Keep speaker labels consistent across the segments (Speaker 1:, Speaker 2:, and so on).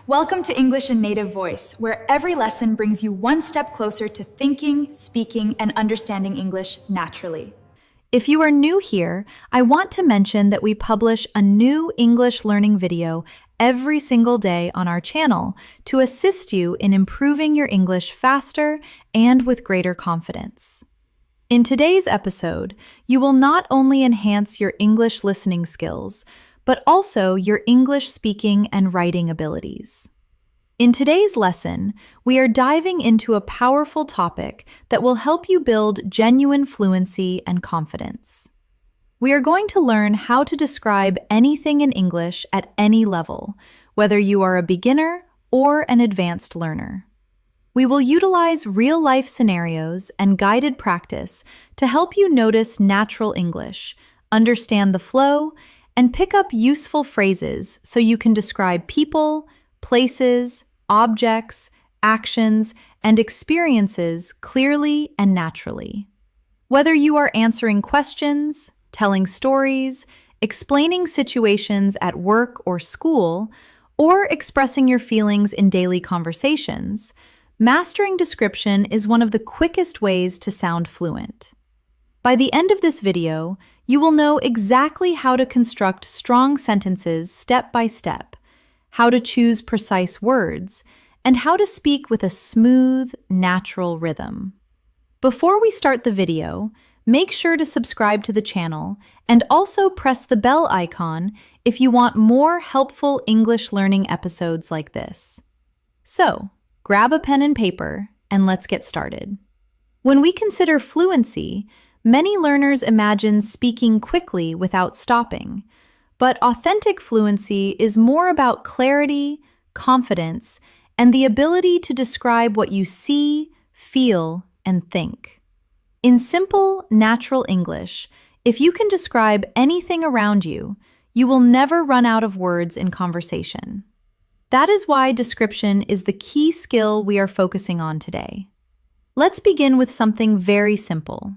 Speaker 1: Welcome to English in Native Voice, where every lesson brings you one step closer to thinking, speaking, and understanding English naturally.
Speaker 2: If you are new here, I want to mention that we publish a new English learning video every single day on our channel to assist you in improving your English faster and with greater confidence. In today's episode, you will not only enhance your English listening skills, but also your English speaking and writing abilities. In today's lesson, we are diving into a powerful topic that will help you build genuine fluency and confidence. We are going to learn how to describe anything in English at any level, whether you are a beginner or an advanced learner. We will utilize real-life scenarios and guided practice to help you notice natural English, understand the flow, and pick up useful phrases so you can describe people, places, objects, actions, and experiences clearly and naturally. Whether you are answering questions, telling stories, explaining situations at work or school, or expressing your feelings in daily conversations, mastering description is one of the quickest ways to sound fluent. By the end of this video, you will know exactly how to construct strong sentences step by step, how to choose precise words, and how to speak with a smooth, natural rhythm. Before we start the video, make sure to subscribe to the channel and also press the bell icon if you want more helpful English learning episodes like this. So, grab a pen and paper and let's get started. When we consider fluency, many learners imagine speaking quickly without stopping, but authentic fluency is more about clarity, confidence, and the ability to describe what you see, feel, and think. In simple, natural English, if you can describe anything around you, you will never run out of words in conversation. That is why description is the key skill we are focusing on today. Let's begin with something very simple.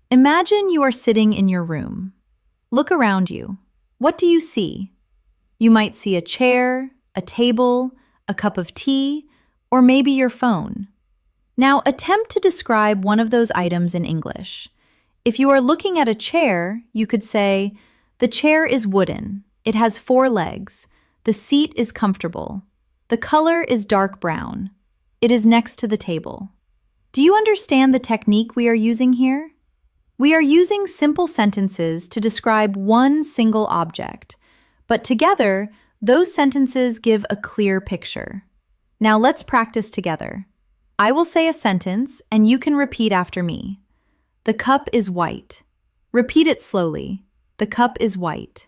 Speaker 2: Imagine you are sitting in your room. Look around you. What do you see? You might see a chair, a table, a cup of tea, or maybe your phone. Now attempt to describe one of those items in English. If you are looking at a chair, you could say, "The chair is wooden. It has 4 legs. The seat is comfortable. The color is dark brown. It is next to the table." Do you understand the technique we are using here? We are using simple sentences to describe one single object, but together, those sentences give a clear picture. Now let's practice together. I will say a sentence, and you can repeat after me. The cup is white. Repeat it slowly. The cup is white.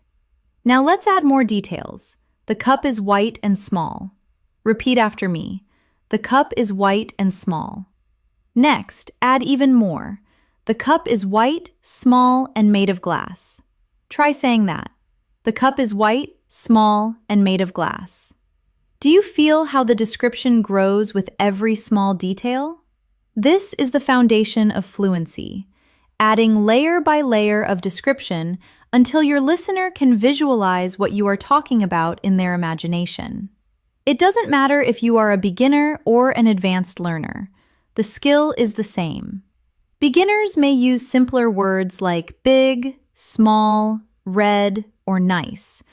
Speaker 2: Now let's add more details. The cup is white and small. Repeat after me. The cup is white and small. Next, add even more. The cup is white, small, and made of glass. Try saying that. The cup is white, small, and made of glass. Do you feel how the description grows with every small detail? This is the foundation of fluency, adding layer by layer of description until your listener can visualize what you are talking about in their imagination. It doesn't matter if you are a beginner or an advanced learner. The skill is the same. Beginners may use simpler words like big, small, red, or nice,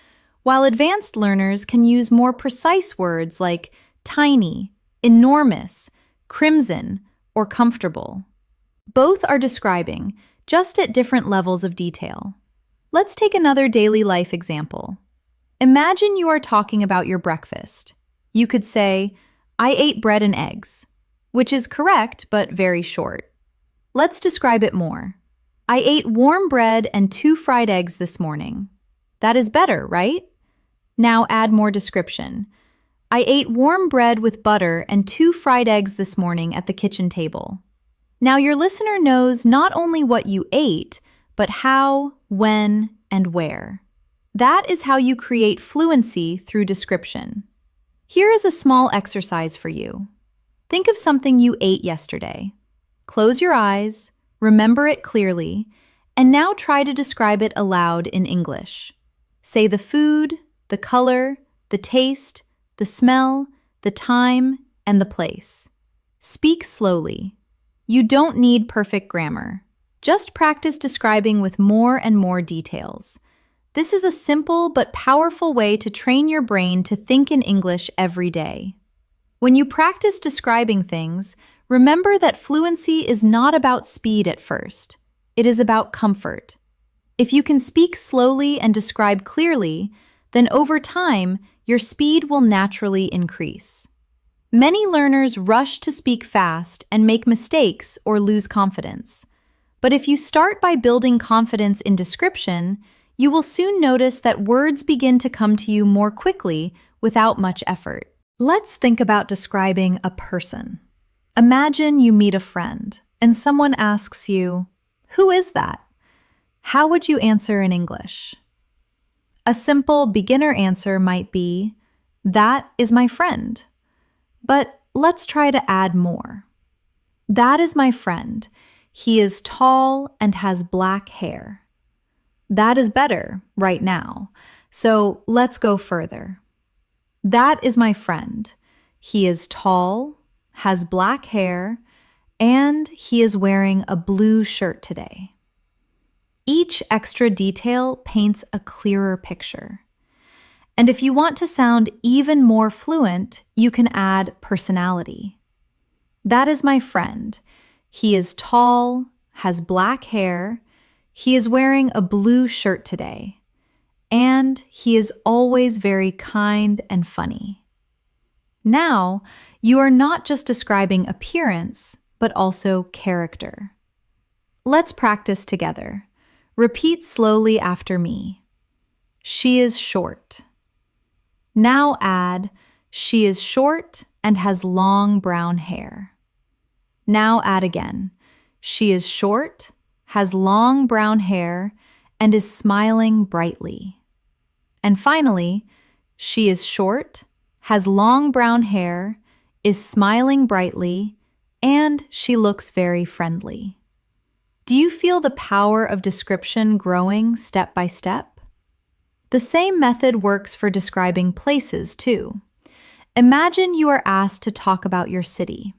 Speaker 2: while advanced learners can use more precise words like tiny, enormous, crimson, or comfortable. Both are describing, just at different levels of detail. Let's take another daily life example. Imagine you are talking about your breakfast. You could say, "I ate bread and eggs," which is correct but very short. Let's describe it more. "I ate warm bread and 2 fried eggs this morning." That is better, right? Now add more description. "I ate warm bread with butter and 2 fried eggs this morning at the kitchen table." Now your listener knows not only what you ate, but how, when, and where. That is how you create fluency through description. Here is a small exercise for you. Think of something you ate yesterday. Close your eyes, remember it clearly, and now try to describe it aloud in English. Say the food, the color, the taste, the smell, the time, and the place. Speak slowly. You don't need perfect grammar. Just practice describing with more and more details. This is a simple but powerful way to train your brain to think in English every day. When you practice describing things, remember that fluency is not about speed at first. It is about comfort. If you can speak slowly and describe clearly, then over time, your speed will naturally increase. Many learners rush to speak fast and make mistakes or lose confidence. But if you start by building confidence in description, you will soon notice that words begin to come to you more quickly without much effort. Let's think about describing a person. Imagine you meet a friend and someone asks you, "Who is that?" How would you answer in English? A simple beginner answer might be, "That is my friend." But let's try to add more. That is my friend. He is tall and has black hair. That is better right now. So let's go further. That is my friend. He is tall, has black hair, and he is wearing a blue shirt today. Each extra detail paints a clearer picture. And if you want to sound even more fluent, you can add personality. That is my friend. He is tall, has black hair, he is wearing a blue shirt today, and he is always very kind and funny. Now, you are not just describing appearance, but also character. Let's practice together. Repeat slowly after me. She is short. Now add, she is short and has long brown hair. Now add again. She is short, has long brown hair, and is smiling brightly. And finally, she is short, has long brown hair, is smiling brightly, and she looks very friendly. Do you feel the power of description growing step by step? The same method works for describing places, too. Imagine you are asked to talk about your city.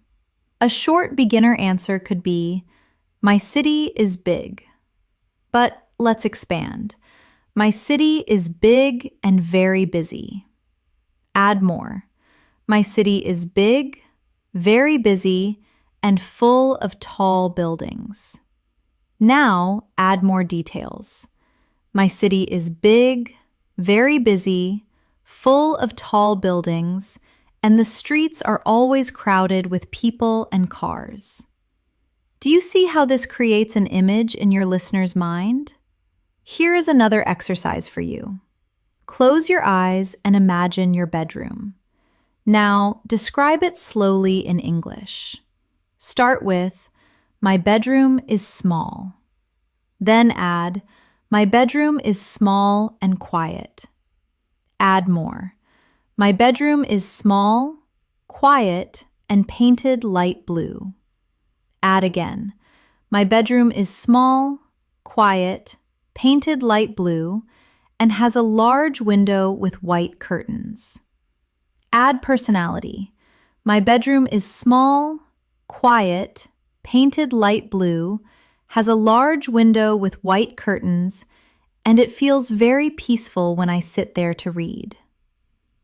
Speaker 2: A short beginner answer could be, "My city is big." But let's expand. My city is big and very busy. Add more. My city is big, very busy, and full of tall buildings. Now add more details. My city is big, very busy, full of tall buildings, and the streets are always crowded with people and cars. Do you see how this creates an image in your listener's mind? Here is another exercise for you. Close your eyes and imagine your bedroom. Now, describe it slowly in English. Start with, "My bedroom is small." Then add, "My bedroom is small and quiet." Add more. "My bedroom is small, quiet, and painted light blue." Add again. "My bedroom is small, quiet, painted light blue, and has a large window with white curtains." Add personality. "My bedroom is small, quiet, painted light blue, has a large window with white curtains, and it feels very peaceful when I sit there to read."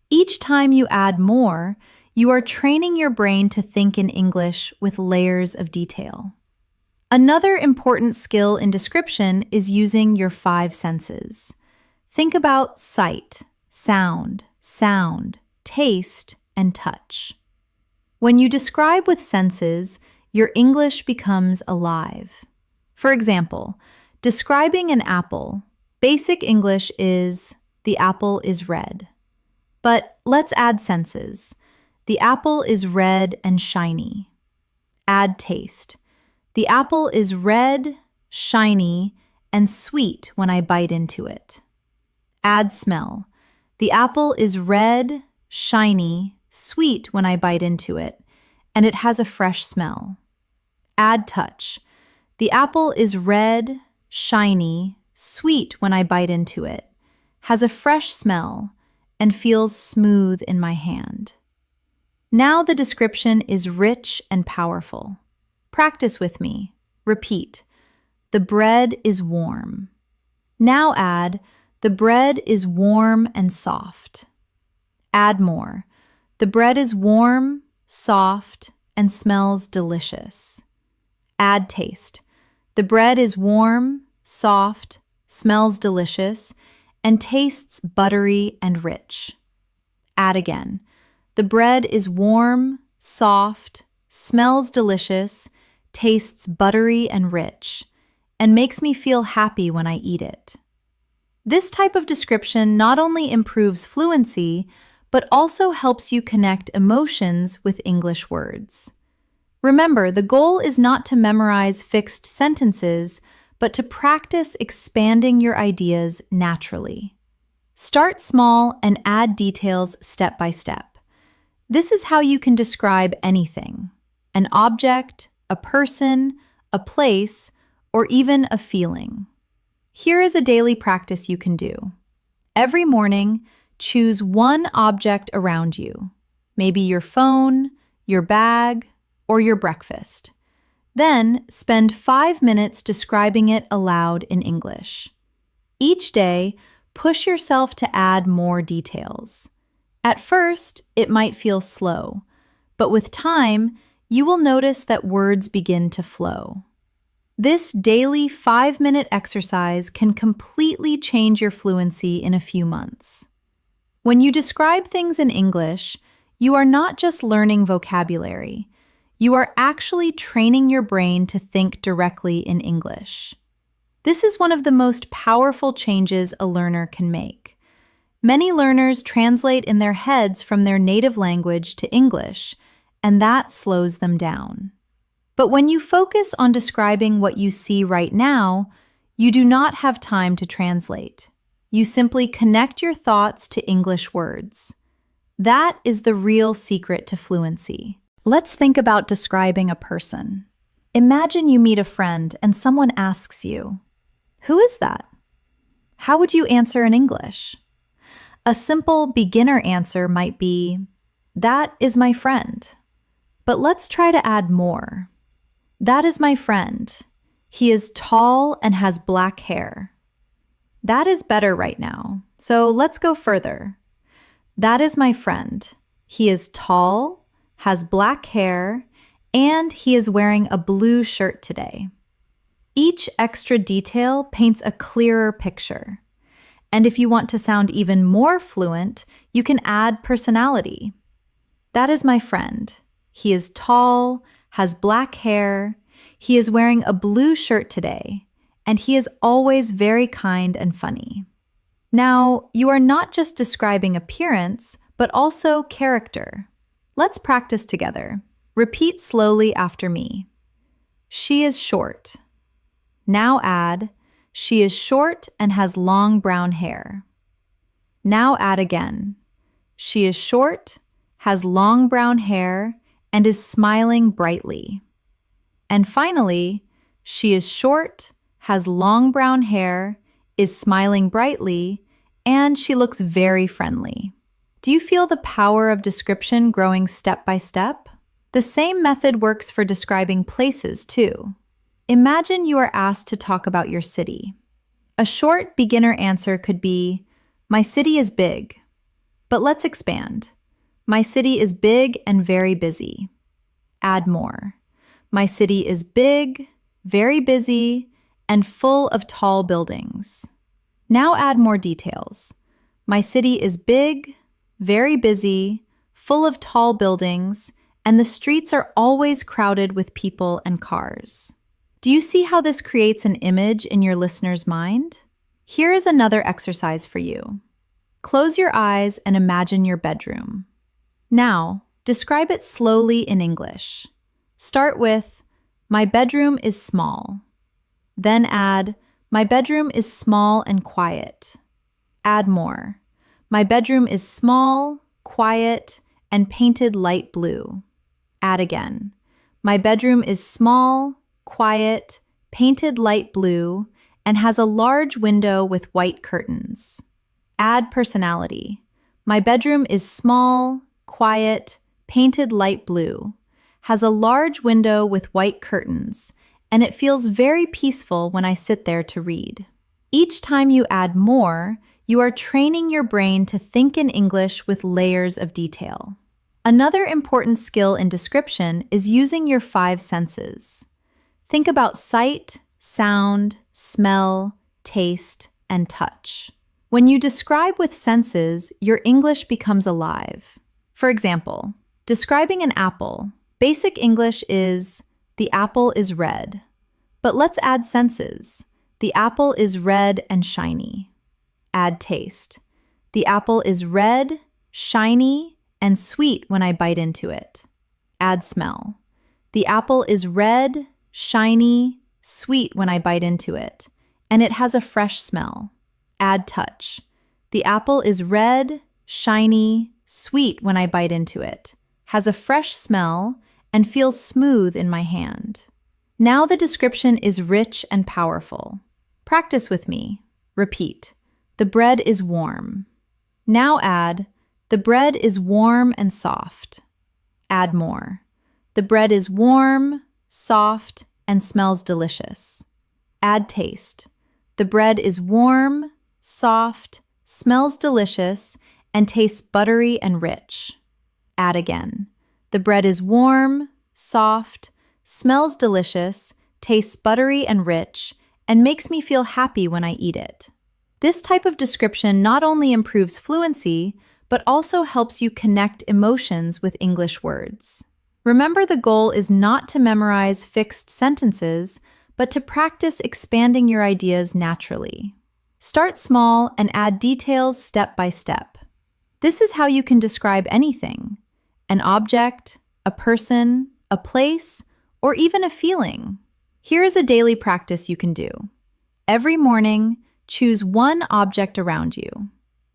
Speaker 2: Each time you add more, you are training your brain to think in English with layers of detail. Another important skill in description is using your 5 senses. Think about sight, sound, taste, and touch. When you describe with senses, your English becomes alive. For example, describing an apple, basic English is, "The apple is red." But let's add senses. The apple is red and shiny. Add taste. The apple is red, shiny, and sweet when I bite into it. Add smell. The apple is red, shiny, sweet when I bite into it, and it has a fresh smell. Add touch. The apple is red, shiny, sweet when I bite into it, has a fresh smell, and feels smooth in my hand. Now the description is rich and powerful. Practice with me. Repeat. The bread is warm. Now add, the bread is warm and soft. Add more. The bread is warm, soft, and smells delicious. Add taste. The bread is warm, soft, smells delicious, and tastes buttery and rich. Add again. The bread is warm, soft, smells delicious, tastes buttery and rich, and makes me feel happy when I eat it. This type of description not only improves fluency, but also helps you connect emotions with English words. Remember, the goal is not to memorize fixed sentences, but to practice expanding your ideas naturally. Start small and add details step by step. This is how you can describe anything: an object, a person, a place, or even a feeling. Here is a daily practice you can do. Every morning, choose one object around you, maybe your phone, your bag, or your breakfast. Then spend 5 minutes describing it aloud in English. Each day, push yourself to add more details. At first, it might feel slow, but with time, you will notice that words begin to flow. This daily 5-minute exercise can completely change your fluency in a few months. When you describe things in English, you are not just learning vocabulary. You are actually training your brain to think directly in English. This is one of the most powerful changes a learner can make. Many learners translate in their heads from their native language to English, and that slows them down. But when you focus on describing what you see right now, you do not have time to translate. You simply connect your thoughts to English words. That is the real secret to fluency. Let's think about describing a person. Imagine you meet a friend and someone asks you, "Who is that?" How would you answer in English? A simple beginner answer might be, "That is my friend." But let's try to add more. That is my friend. He is tall and has black hair. That is better right now, so let's go further. That is my friend. He is tall, has black hair, and he is wearing a blue shirt today. Each extra detail paints a clearer picture. And if you want to sound even more fluent, you can add personality. That is my friend. He is tall, has black hair, he is wearing a blue shirt today, and he is always very kind and funny. Now, you are not just describing appearance, but also character. Let's practice together. Repeat slowly after me. She is short. Now add, she is short and has long brown hair. Now add again. She is short, has long brown hair, and is smiling brightly. And finally, she is short, has long brown hair, is smiling brightly, and she looks very friendly. Do you feel the power of description growing step by step? The same method works for describing places, too. Imagine you are asked to talk about your city. A short beginner answer could be, "My city is big." But let's expand. My city is big and very busy. Add more. My city is big, very busy, and full of tall buildings. Now add more details. My city is big, very busy, full of tall buildings, and the streets are always crowded with people and cars. Do you see how this creates an image in your listener's mind? Here is another exercise for you. Close your eyes and imagine your bedroom. Now, describe it slowly in English. Start with, "My bedroom is small." Then add, "My bedroom is small and quiet." Add more. "My bedroom is small, quiet, and painted light blue." Add again. "My bedroom is small, quiet, painted light blue, and has a large window with white curtains." Add personality. My bedroom is small, quiet, painted light blue, has a large window with white curtains, and it feels very peaceful when I sit there to read. Each time you add more, you are training your brain to think in English with layers of detail. Another important skill in description is using your five senses. Think about sight, sound, smell, taste, and touch. When you describe with senses, your English becomes alive. For example, describing an apple, basic English is, the apple is red. But let's add senses. The apple is red and shiny. Add taste. The apple is red, shiny, and sweet when I bite into it. Add smell. The apple is red, shiny, sweet when I bite into it, and it has a fresh smell. Add touch. The apple is red, shiny, sweet when I bite into it, has a fresh smell, and feels smooth in my hand. Now the description is rich and powerful. Practice with me. Repeat. The bread is warm. Now add, the bread is warm and soft. Add more. The bread is warm, soft, and smells delicious. Add taste. The bread is warm, soft, smells delicious, and tastes buttery and rich. Add again. The bread is warm, soft, smells delicious, tastes buttery and rich, and makes me feel happy when I eat it. This type of description not only improves fluency, but also helps you connect emotions with English words. Remember, the goal is not to memorize fixed sentences, but to practice expanding your ideas naturally. Start small and add details step by step. This is how you can describe anything: an object, a person, a place, or even a feeling. Here is a daily practice you can do. Every morning, choose one object around you,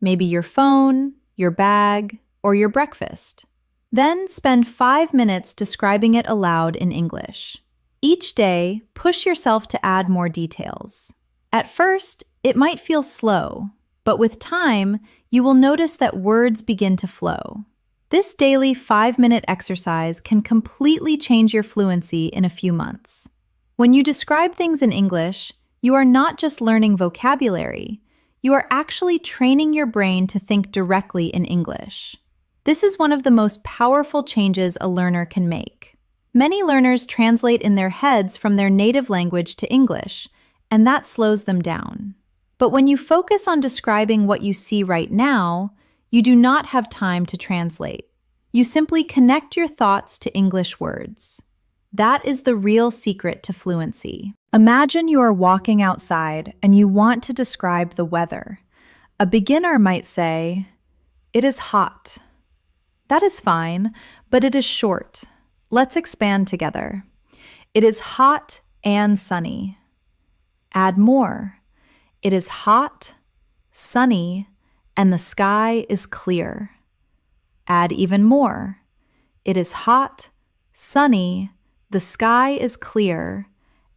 Speaker 2: maybe your phone, your bag, or your breakfast. Then spend 5 minutes describing it aloud in English. Each day, push yourself to add more details. At first, it might feel slow, but with time, you will notice that words begin to flow. This daily 5-minute exercise can completely change your fluency in a few months. When you describe things in English, you are not just learning vocabulary, you are actually training your brain to think directly in English. This is one of the most powerful changes a learner can make. Many learners translate in their heads from their native language to English, and that slows them down. But when you focus on describing what you see right now, you do not have time to translate. You simply connect your thoughts to English words. That is the real secret to fluency. Imagine you are walking outside and you want to describe the weather. A beginner might say, "It is hot." That is fine, but it is short. Let's expand together. It is hot and sunny. Add more. It is hot, sunny, and the sky is clear. Add even more. It is hot, sunny, the sky is clear,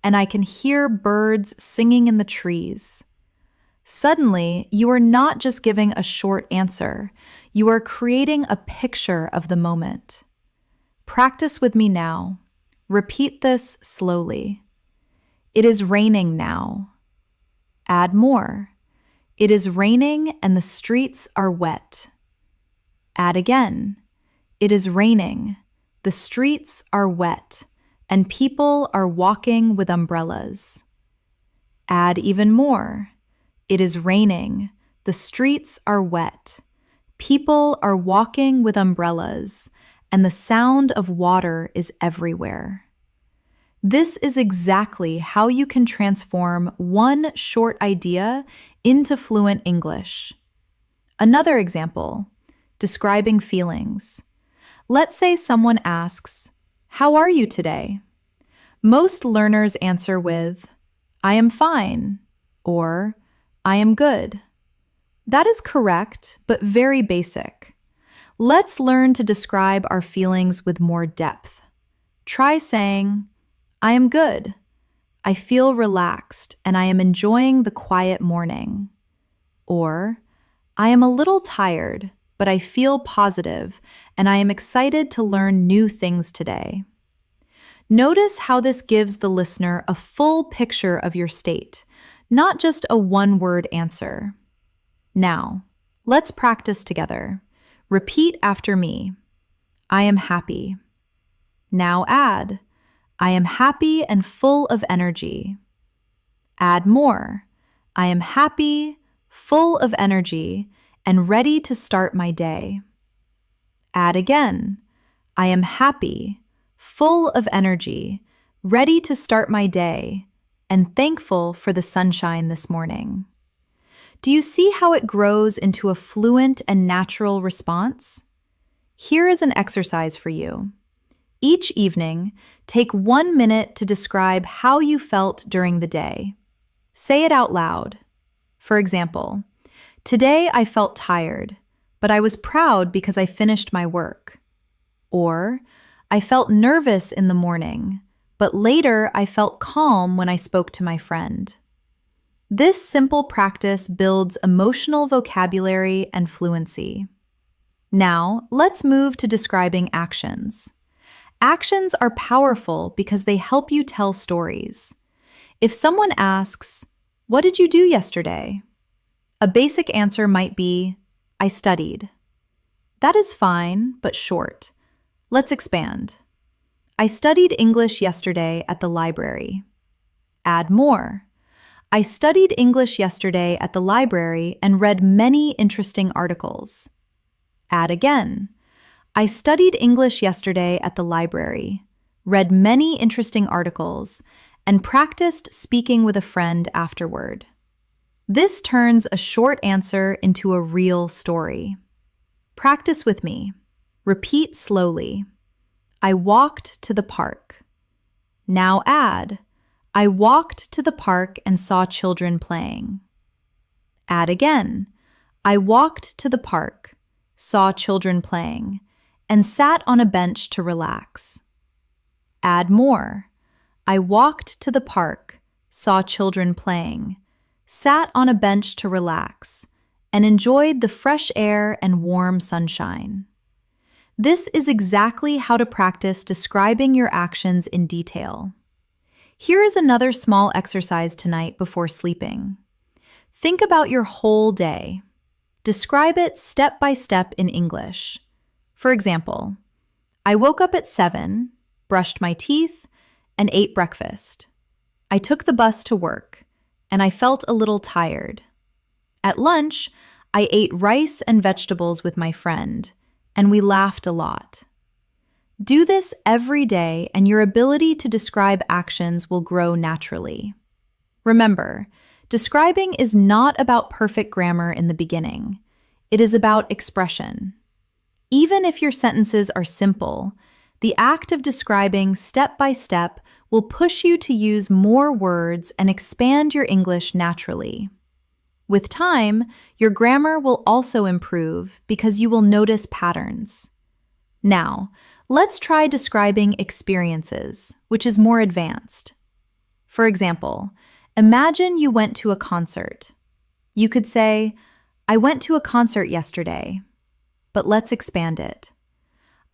Speaker 2: and I can hear birds singing in the trees. Suddenly, you are not just giving a short answer, you are creating a picture of the moment. Practice with me now. Repeat this slowly. It is raining now. Add more. It is raining and the streets are wet. Add again. It is raining. The streets are wet and people are walking with umbrellas. Add even more. It is raining. The streets are wet. People are walking with umbrellas and the sound of water is everywhere. This is exactly how you can transform one short idea into fluent English. Another example, describing feelings. Let's say someone asks, "How are you today?" Most learners answer with, "I am fine," or "I am good." That is correct, but very basic. Let's learn to describe our feelings with more depth. Try saying, "I am good. I feel relaxed and I am enjoying the quiet morning." Or, "I am a little tired, but I feel positive, and I am excited to learn new things today. Notice how this gives the listener a full picture of your state, not just a one-word answer. Now, let's practice together. Repeat after me. I am happy. Now add, I am happy and full of energy. Add more. I am happy, full of energy, and ready to start my day. Add again. I am happy, full of energy, ready to start my day, and thankful for the sunshine this morning. Do you see how it grows into a fluent and natural response? Here is an exercise for you. Each evening, take 1 minute to describe how you felt during the day. Say it out loud. For example, today I felt tired, but I was proud because I finished my work. Or, I felt nervous in the morning, but later I felt calm when I spoke to my friend. This simple practice builds emotional vocabulary and fluency. Now, let's move to describing actions. Actions are powerful because they help you tell stories. If someone asks, "What did you do yesterday?" a basic answer might be, "I studied." That is fine, but short. Let's expand. I studied English yesterday at the library. Add more. I studied English yesterday at the library and read many interesting articles. Add again. I studied English yesterday at the library, read many interesting articles, and practiced speaking with a friend afterward. This turns a short answer into a real story. Practice with me. Repeat slowly. I walked to the park. Now add, I walked to the park and saw children playing. Add again. I walked to the park, saw children playing, and sat on a bench to relax. Add more. I walked to the park, saw children playing, sat on a bench to relax, and enjoyed the fresh air and warm sunshine. This is exactly how to practice describing your actions in detail. Here is another small exercise tonight before sleeping. Think about your whole day. Describe it step by step in English. For example, I woke up at 7, brushed my teeth, and ate breakfast. I took the bus to work, and I felt a little tired. At lunch, I ate rice and vegetables with my friend, and we laughed a lot. Do this every day, and your ability to describe actions will grow naturally. Remember, describing is not about perfect grammar in the beginning. It is about expression. Even if your sentences are simple, the act of describing step by step will push you to use more words and expand your English naturally. With time, your grammar will also improve because you will notice patterns. Now, let's try describing experiences, which is more advanced. For example, imagine you went to a concert. You could say, I went to a concert yesterday, but let's expand it.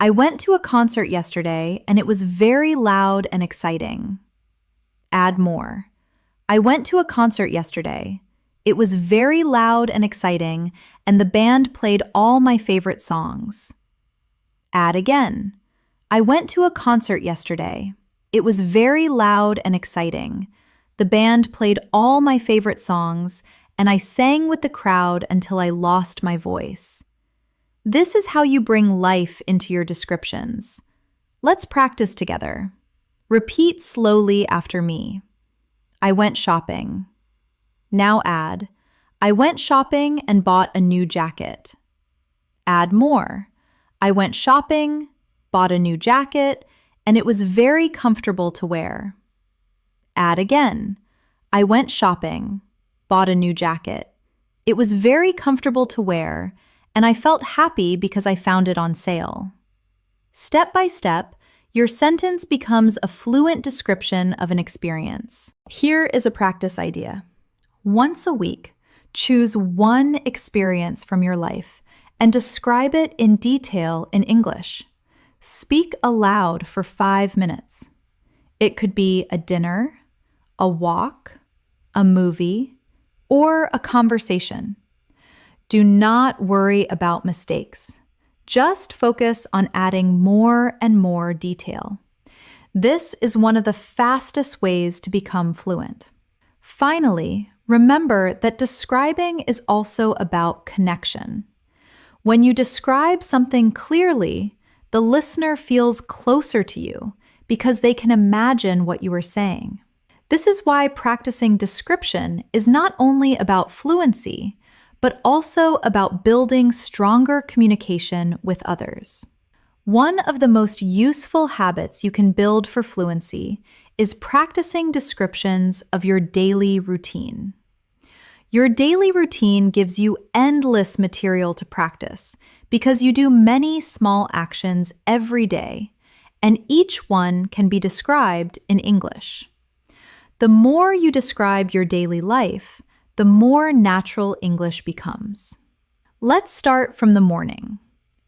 Speaker 2: I went to a concert yesterday and it was very loud and exciting. Add more. I went to a concert yesterday. It was very loud and exciting, and the band played all my favorite songs. Add again. I went to a concert yesterday. It was very loud and exciting. The band played all my favorite songs, and I sang with the crowd until I lost my voice. This is how you bring life into your descriptions. Let's practice together. Repeat slowly after me. I went shopping. Now add, I went shopping and bought a new jacket. Add more. I went shopping, bought a new jacket, and it was very comfortable to wear. Add again. I went shopping, bought a new jacket. It was very comfortable to wear, and I felt happy because I found it on sale. Step by step, your sentence becomes a fluent description of an experience. Here is a practice idea. Once a week, choose one experience from your life and describe it in detail in English. Speak aloud for 5 minutes. It could be a dinner, a walk, a movie, or a conversation. Do not worry about mistakes. Just focus on adding more and more detail. This is one of the fastest ways to become fluent. Finally, remember that describing is also about connection. When you describe something clearly, the listener feels closer to you because they can imagine what you are saying. This is why practicing description is not only about fluency, but also about building stronger communication with others. One of the most useful habits you can build for fluency is practicing descriptions of your daily routine. Your daily routine gives you endless material to practice because you do many small actions every day, and each one can be described in English. The more you describe your daily life, the more natural English becomes. Let's start from the morning.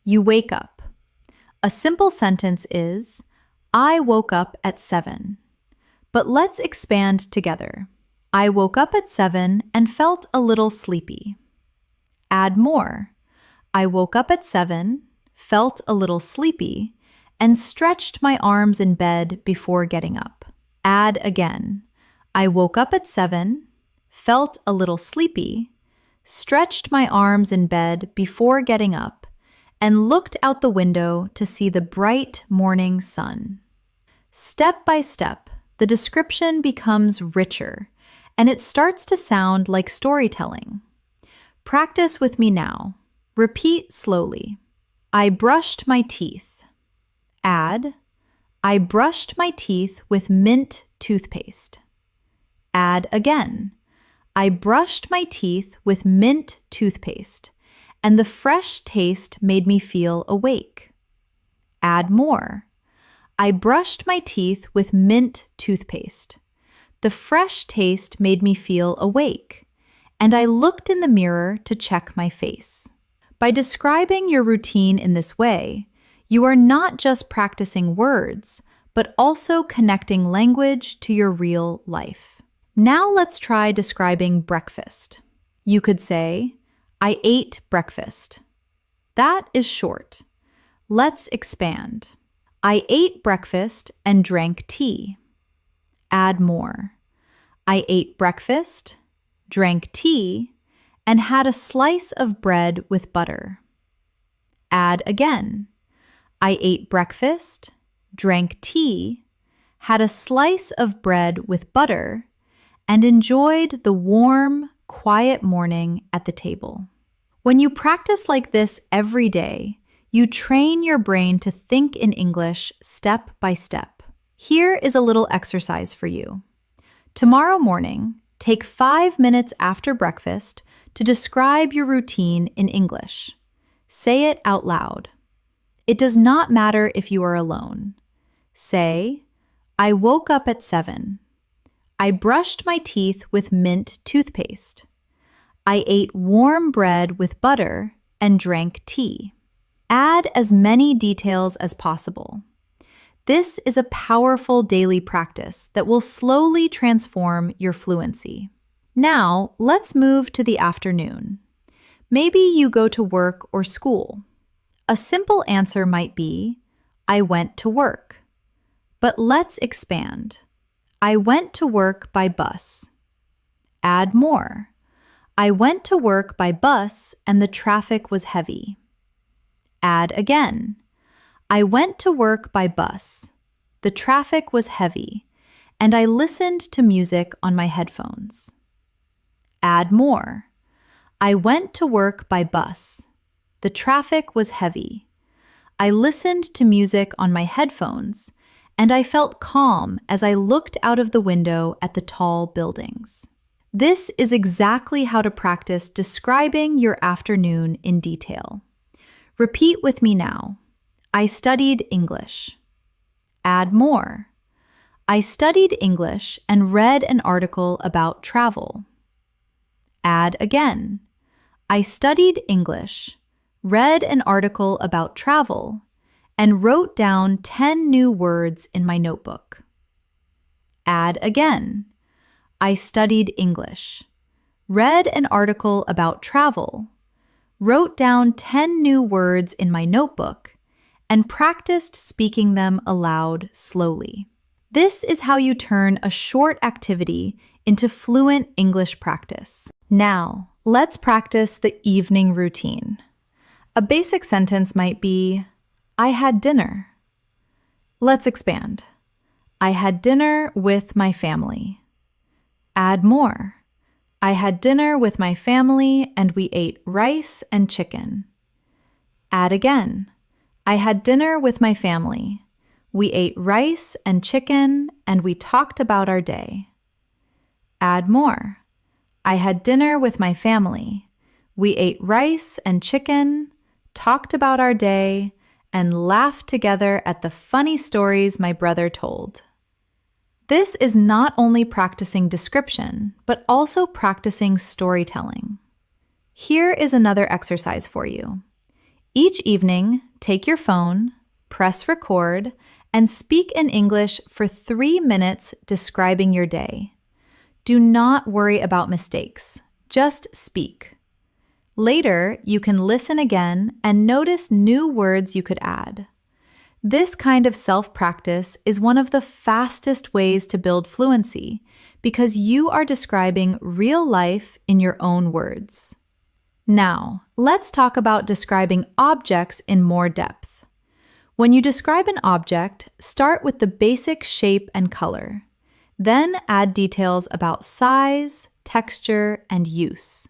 Speaker 2: You wake up. A simple sentence is, I woke up at 7. But let's expand together. I woke up at 7 and felt a little sleepy. Add more. I woke up at 7, felt a little sleepy, and stretched my arms in bed before getting up. Add again. I woke up at 7, felt a little sleepy, stretched my arms in bed before getting up, and looked out the window to see the bright morning sun. Step by step, the description becomes richer, and it starts to sound like storytelling. Practice with me now. Repeat slowly. I brushed my teeth. Add, I brushed my teeth with mint toothpaste. Add again. I brushed my teeth with mint toothpaste, and the fresh taste made me feel awake. Add more. I brushed my teeth with mint toothpaste. The fresh taste made me feel awake, and I looked in the mirror to check my face. By describing your routine in this way, you are not just practicing words, but also connecting language to your real life. Now let's try describing breakfast. You could say, I ate breakfast. That is short. Let's expand. I ate breakfast and drank tea. Add more. I ate breakfast, drank tea, and had a slice of bread with butter. Add again. I ate breakfast, drank tea, had a slice of bread with butter, and enjoyed the warm, quiet morning at the table. When you practice like this every day, you train your brain to think in English step by step. Here is a little exercise for you. Tomorrow morning, take 5 minutes after breakfast to describe your routine in English. Say it out loud. It does not matter if you are alone. Say, I woke up at 7. I brushed my teeth with mint toothpaste. I ate warm bread with butter and drank tea. Add as many details as possible. This is a powerful daily practice that will slowly transform your fluency. Now, let's move to the afternoon. Maybe you go to work or school. A simple answer might be, I went to work. But let's expand. I went to work by bus. Add more. I went to work by bus and the traffic was heavy. Add again. I went to work by bus. The traffic was heavy, and I listened to music on my headphones. Add more. I went to work by bus. The traffic was heavy. I listened to music on my headphones, and I felt calm as I looked out of the window at the tall buildings. This is exactly how to practice describing your afternoon in detail. Repeat with me now. I studied English. Add more. I studied English and read an article about travel. Add again. I studied English, read an article about travel, and wrote down 10 new words in my notebook. Add again. I studied English, read an article about travel, wrote down 10 new words in my notebook, and practiced speaking them aloud slowly. This is how you turn a short activity into fluent English practice. Now, let's practice the evening routine. A basic sentence might be, I had dinner. Let's expand. I had dinner with my family. Add more. I had dinner with my family and we ate rice and chicken. Add again. I had dinner with my family. We ate rice and chicken and we talked about our day. Add more. I had dinner with my family. We ate rice and chicken, talked about our day, and laughed together at the funny stories my brother told. This is not only practicing description, but also practicing storytelling. Here is another exercise for you. Each evening, take your phone, press record, and speak in English for 3 minutes describing your day. Do not worry about mistakes. Just speak. Later, you can listen again and notice new words you could add. This kind of self-practice is one of the fastest ways to build fluency because you are describing real life in your own words. Now, let's talk about describing objects in more depth. When you describe an object, start with the basic shape and color. Then add details about size, texture, and use.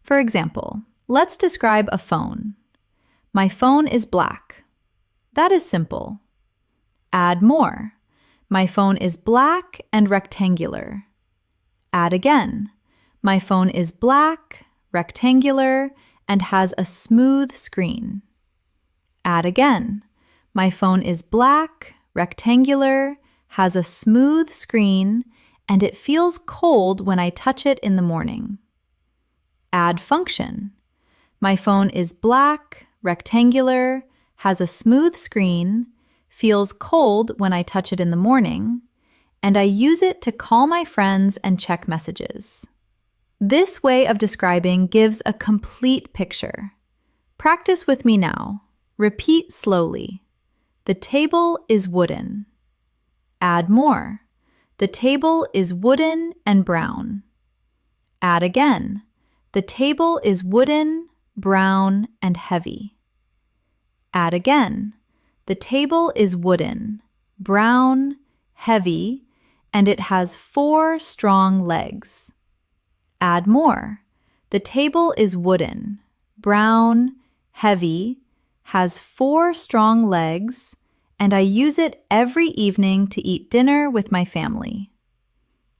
Speaker 2: For example, let's describe a phone. My phone is black. That is simple. Add more. My phone is black and rectangular. Add again. My phone is black, rectangular, and has a smooth screen. Add again. My phone is black, rectangular, has a smooth screen, and it feels cold when I touch it in the morning. Add function. My phone is black, rectangular, has a smooth screen, feels cold when I touch it in the morning, and I use it to call my friends and check messages. This way of describing gives a complete picture. Practice with me now. Repeat slowly. The table is wooden. Add more. The table is wooden and brown. Add again. The table is wooden, brown, and heavy. Add again. The table is wooden, brown, heavy, and it has 4 strong legs. Add more. The table is wooden, brown, heavy, has 4 strong legs, and I use it every evening to eat dinner with my family.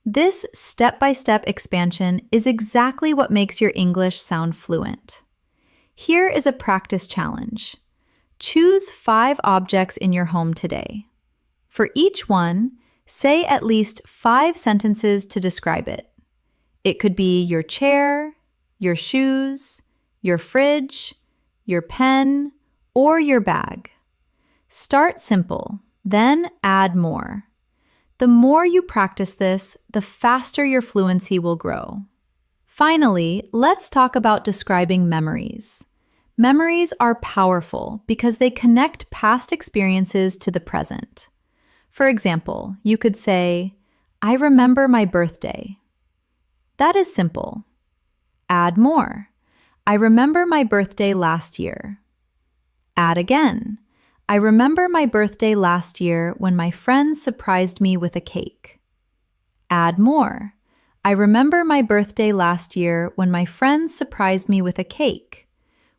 Speaker 2: This step-by-step expansion is exactly what makes your English sound fluent. Here is a practice challenge. Choose 5 objects in your home today. For each one, say at least 5 sentences to describe it. It could be your chair, your shoes, your fridge, your pen, or your bag. Start simple, then add more. The more you practice this, the faster your fluency will grow. Finally, let's talk about describing memories. Memories are powerful because they connect past experiences to the present. For example, you could say, I remember my birthday. That is simple. Add more. I remember my birthday last year. Add again. I remember my birthday last year when my friends surprised me with a cake. Add more. I remember my birthday last year when my friends surprised me with a cake.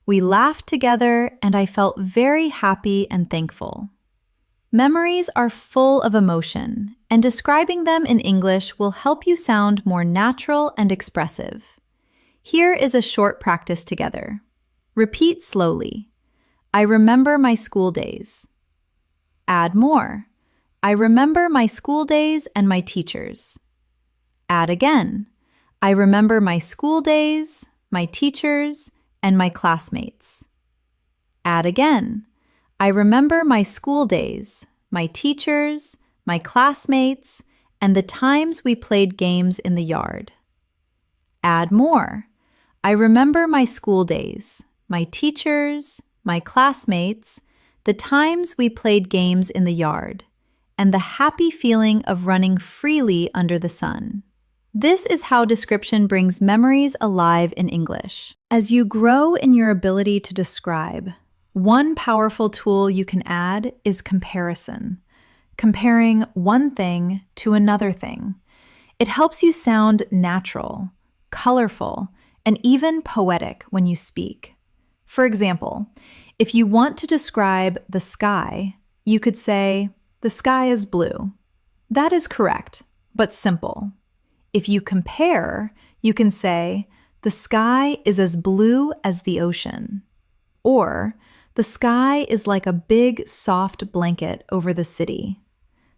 Speaker 2: We laughed together and I felt very happy and thankful. Memories are full of emotion, and describing them in English will help you sound more natural and expressive. Here is a short practice together. Repeat slowly. I remember my school days. Add more. I remember my school days and my teachers. Add again. I remember my school days, my teachers, and my classmates. Add again. I remember my school days, my teachers, my classmates, and the times we played games in the yard. Add more. I remember my school days, my teachers, my classmates, the times we played games in the yard, and the happy feeling of running freely under the sun. This is how description brings memories alive in English. As you grow in your ability to describe, one powerful tool you can add is comparison. Comparing one thing to another thing. It helps you sound natural, colorful, and even poetic when you speak. For example, if you want to describe the sky, you could say, "The sky is blue." That is correct, but simple. If you compare, you can say, "The sky is as blue as the ocean." Or, "The sky is like a big, soft blanket over the city."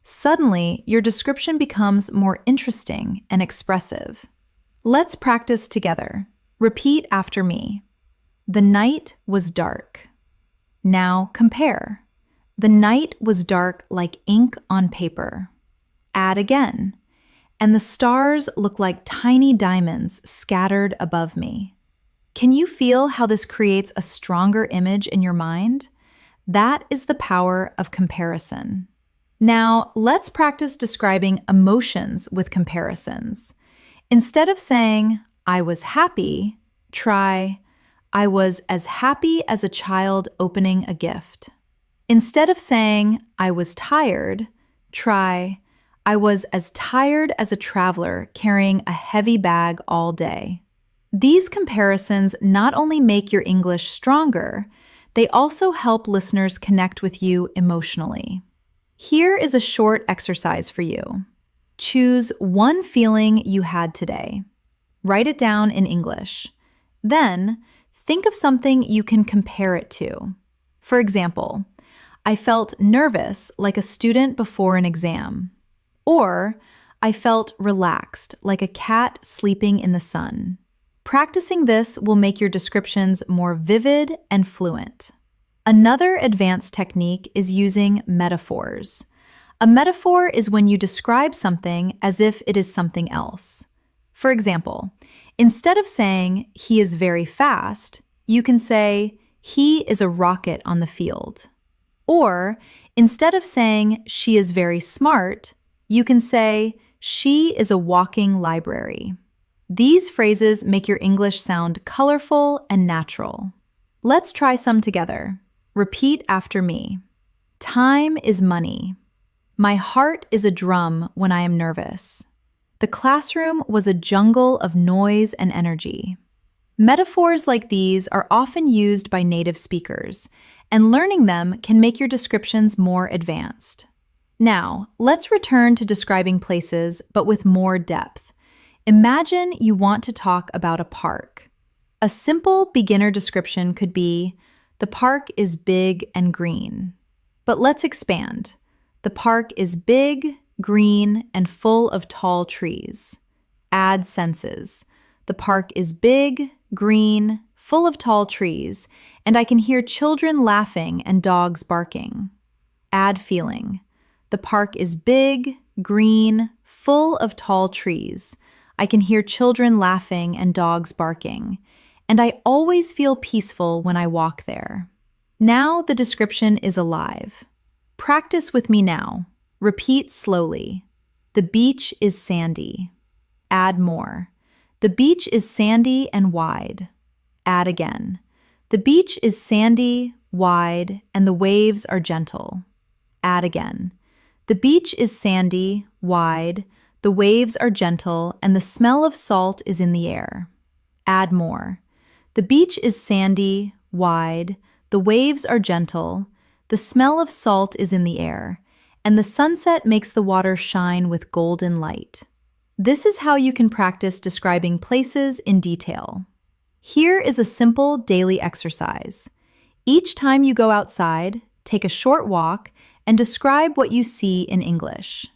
Speaker 2: Suddenly, your description becomes more interesting and expressive. Let's practice together. Repeat after me. The night was dark. Now compare. The night was dark like ink on paper. Add again. And the stars look like tiny diamonds scattered above me. Can you feel how this creates a stronger image in your mind? That is the power of comparison. Now, let's practice describing emotions with comparisons. Instead of saying, "I was happy," try, "I was as happy as a child opening a gift." Instead of saying, "I was tired," try, "I was as tired as a traveler carrying a heavy bag all day." These comparisons not only make your English stronger, they also help listeners connect with you emotionally. Here is a short exercise for you. Choose one feeling you had today. Write it down in English. Then, think of something you can compare it to. For example, I felt nervous like a student before an exam. Or, I felt relaxed like a cat sleeping in the sun. Practicing this will make your descriptions more vivid and fluent. Another advanced technique is using metaphors. A metaphor is when you describe something as if it is something else. For example, instead of saying, "He is very fast," you can say, "He is a rocket on the field." Or, instead of saying, "She is very smart," you can say, "She is a walking library." These phrases make your English sound colorful and natural. Let's try some together. Repeat after me. Time is money. My heart is a drum when I am nervous. The classroom was a jungle of noise and energy. Metaphors like these are often used by native speakers, and learning them can make your descriptions more advanced. Now, let's return to describing places, but with more depth. Imagine you want to talk about a park. A simple beginner description could be, "The park is big and green." But let's expand. The park is big, green, and full of tall trees. Add senses. The park is big, green, full of tall trees, and I can hear children laughing and dogs barking. Add feeling. The park is big, green, full of tall trees. I can hear children laughing and dogs barking. And I always feel peaceful when I walk there. Now the description is alive. Practice with me now. Repeat slowly. The beach is sandy. Add more. The beach is sandy and wide. Add again. The beach is sandy, wide, and the waves are gentle. Add again. The beach is sandy, wide, the waves are gentle, and the smell of salt is in the air. Add more. The beach is sandy, wide, the waves are gentle, the smell of salt is in the air, and the sunset makes the water shine with golden light. This is how you can practice describing places in detail. Here is a simple daily exercise. Each time you go outside, take a short walk and describe what you see in English.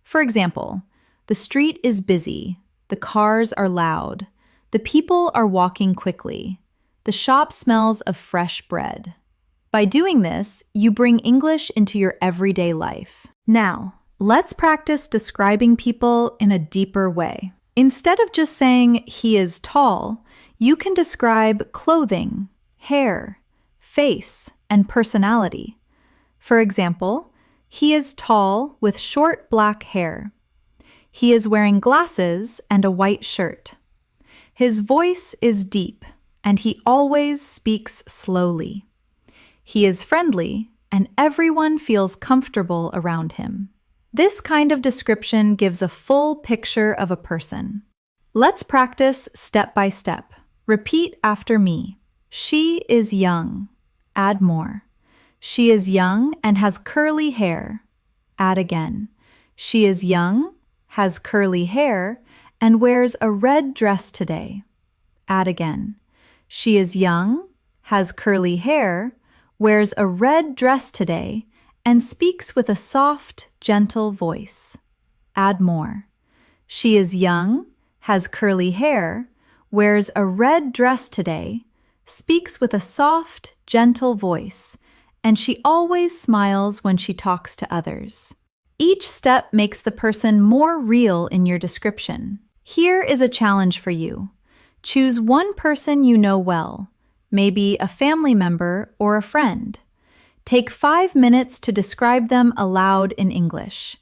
Speaker 2: For example, the street is busy, the cars are loud, the people are walking quickly, the shop smells of fresh bread. By doing this, you bring English into your everyday life. Now, let's practice describing people in a deeper way. Instead of just saying he is tall, you can describe clothing, hair, face, and personality. For example, he is tall with short black hair. He is wearing glasses and a white shirt. His voice is deep, and he always speaks slowly. He is friendly, and everyone feels comfortable around him. This kind of description gives a full picture of a person. Let's practice step by step. Repeat after me. She is young. Add more. She is young and has curly hair. Add again. She is young, has curly hair, and wears a red dress today. Add again. She is young, has curly hair, wears a red dress today, and speaks with a soft, gentle voice. Add more. She is young, has curly hair, wears a red dress today, speaks with a soft, gentle voice, and she always smiles when she talks to others. Each step makes the person more real in your description. Here is a challenge for you. Choose one person you know well, maybe a family member or a friend. Take 5 minutes to describe them aloud in English.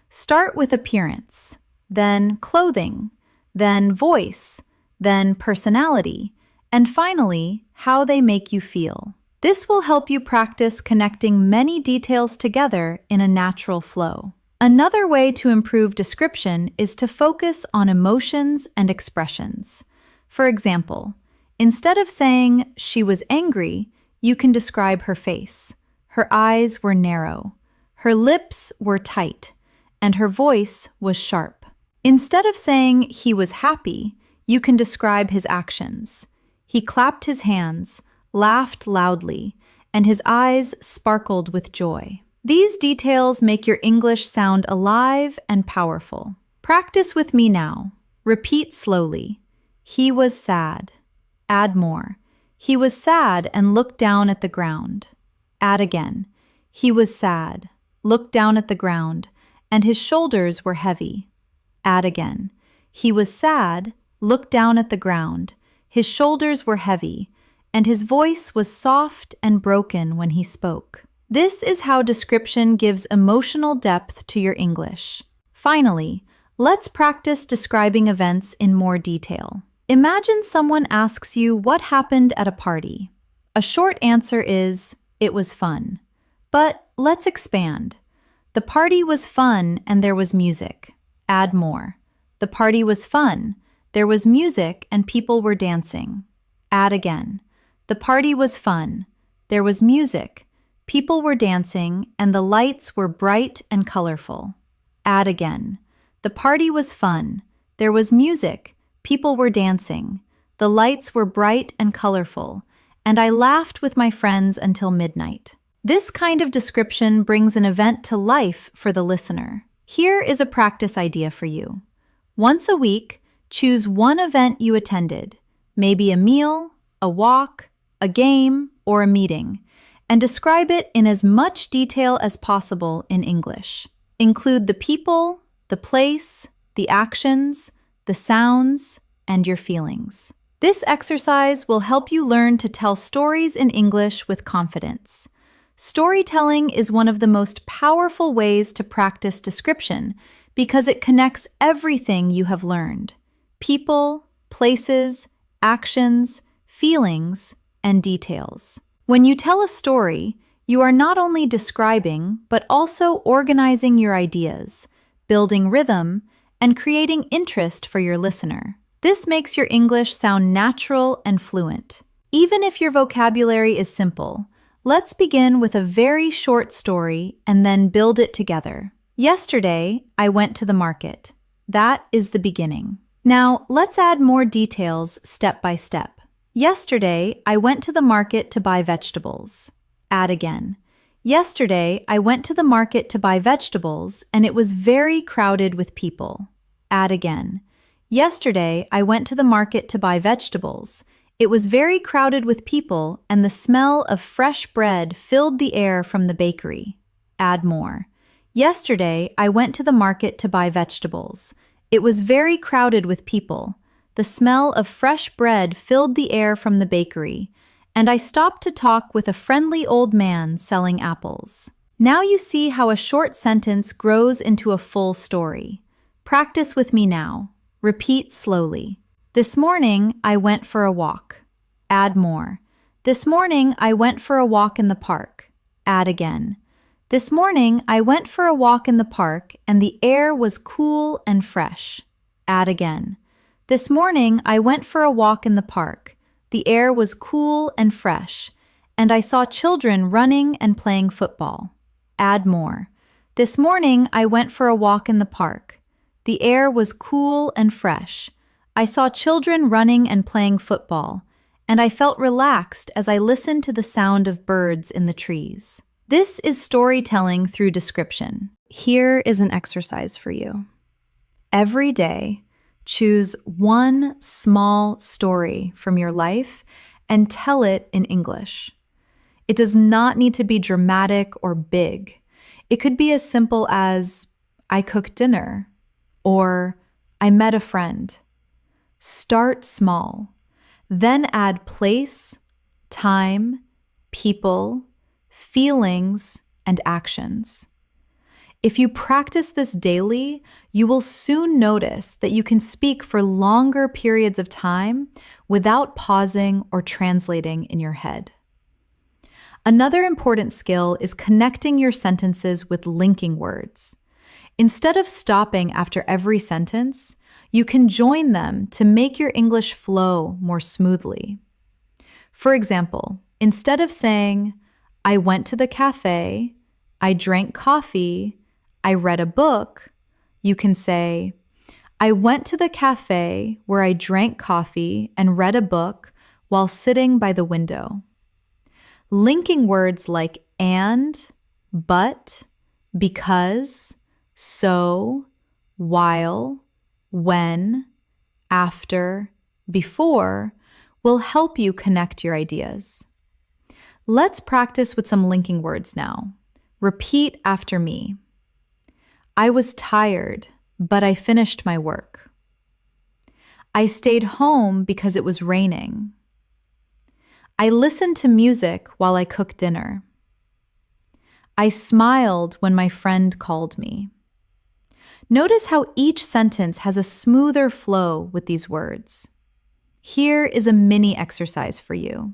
Speaker 2: Start with appearance, then clothing, then voice, then personality, and finally, how they make you feel. This will help you practice connecting many details together in a natural flow. Another way to improve description is to focus on emotions and expressions. For example, instead of saying she was angry, you can describe her face. Her eyes were narrow, her lips were tight, and her voice was sharp. Instead of saying he was happy, you can describe his actions. He clapped his hands, laughed loudly, and his eyes sparkled with joy. These details make your English sound alive and powerful. Practice with me now. Repeat slowly. He was sad. Add more. He was sad and looked down at the ground. Add again. He was sad, looked down at the ground, and his shoulders were heavy. Add again. He was sad, looked down at the ground, his shoulders were heavy, and his voice was soft and broken when he spoke. This is how description gives emotional depth to your English. Finally, let's practice describing events in more detail. Imagine someone asks you what happened at a party. A short answer is, "It was fun." But let's expand. The party was fun and there was music. Add more. The party was fun. There was music and people were dancing. Add again. The party was fun. There was music. People were dancing and the lights were bright and colorful. Add again. The party was fun. There was music. People were dancing. The lights were bright and colorful. And I laughed with my friends until midnight. This kind of description brings an event to life for the listener. Here is a practice idea for you. Once a week, choose one event you attended, maybe a meal, a walk, a game, or a meeting, and describe it in as much detail as possible in English. Include the people, the place, the actions, the sounds, and your feelings. This exercise will help you learn to tell stories in English with confidence. Storytelling is one of the most powerful ways to practice description because it connects everything you have learned: people, places, actions, feelings, and details. When you tell a story, you are not only describing, but also organizing your ideas, building rhythm, and creating interest for your listener. This makes your English sound natural and fluent. Even if your vocabulary is simple, let's begin with a very short story and then build it together. Yesterday, I went to the market. That is the beginning. Now, let's add more details step by step. Yesterday, I went to the market to buy vegetables. Add again. Yesterday, I went to the market to buy vegetables, and it was very crowded with people. Add again. Yesterday, I went to the market to buy vegetables. It was very crowded with people, and the smell of fresh bread filled the air from the bakery. Add more. Yesterday, I went to the market to buy vegetables. It was very crowded with people. The smell of fresh bread filled the air from the bakery, and I stopped to talk with a friendly old man selling apples. Now you see how a short sentence grows into a full story. Practice with me now. Repeat slowly. This morning, I went for a walk. Add more. This morning, I went for a walk in the park. Add again. This morning, I went for a walk in the park, and the air was cool and fresh. Add again. This morning, I went for a walk in the park. The air was cool and fresh, and I saw children running and playing football. Add more. This morning, I went for a walk in the park. The air was cool and fresh. I saw children running and playing football, and I felt relaxed as I listened to the sound of birds in the trees. This is storytelling through description.
Speaker 3: Here is an exercise for you. Every day, choose one small story from your life and tell it in English. It does not need to be dramatic or big. It could be as simple as, I cooked dinner, or I met a friend. Start small, then add place, time, people, feelings, and actions. If you practice this daily, you will soon notice that you can speak for longer periods of time without pausing or translating in your head. Another important skill is connecting your sentences with linking words. Instead of stopping after every sentence, you can join them to make your English flow more smoothly. For example, instead of saying, I went to the cafe, I drank coffee, I read a book, you can say, I went to the cafe where I drank coffee and read a book while sitting by the window. Linking words like and, but, because, so, while, when, after, before will help you connect your ideas. Let's practice with some linking words now. Repeat after me. I was tired, but I finished my work. I stayed home because it was raining. I listened to music while I cooked dinner. I smiled when my friend called me. Notice how each sentence has a smoother flow with these words. Here is a mini exercise for you.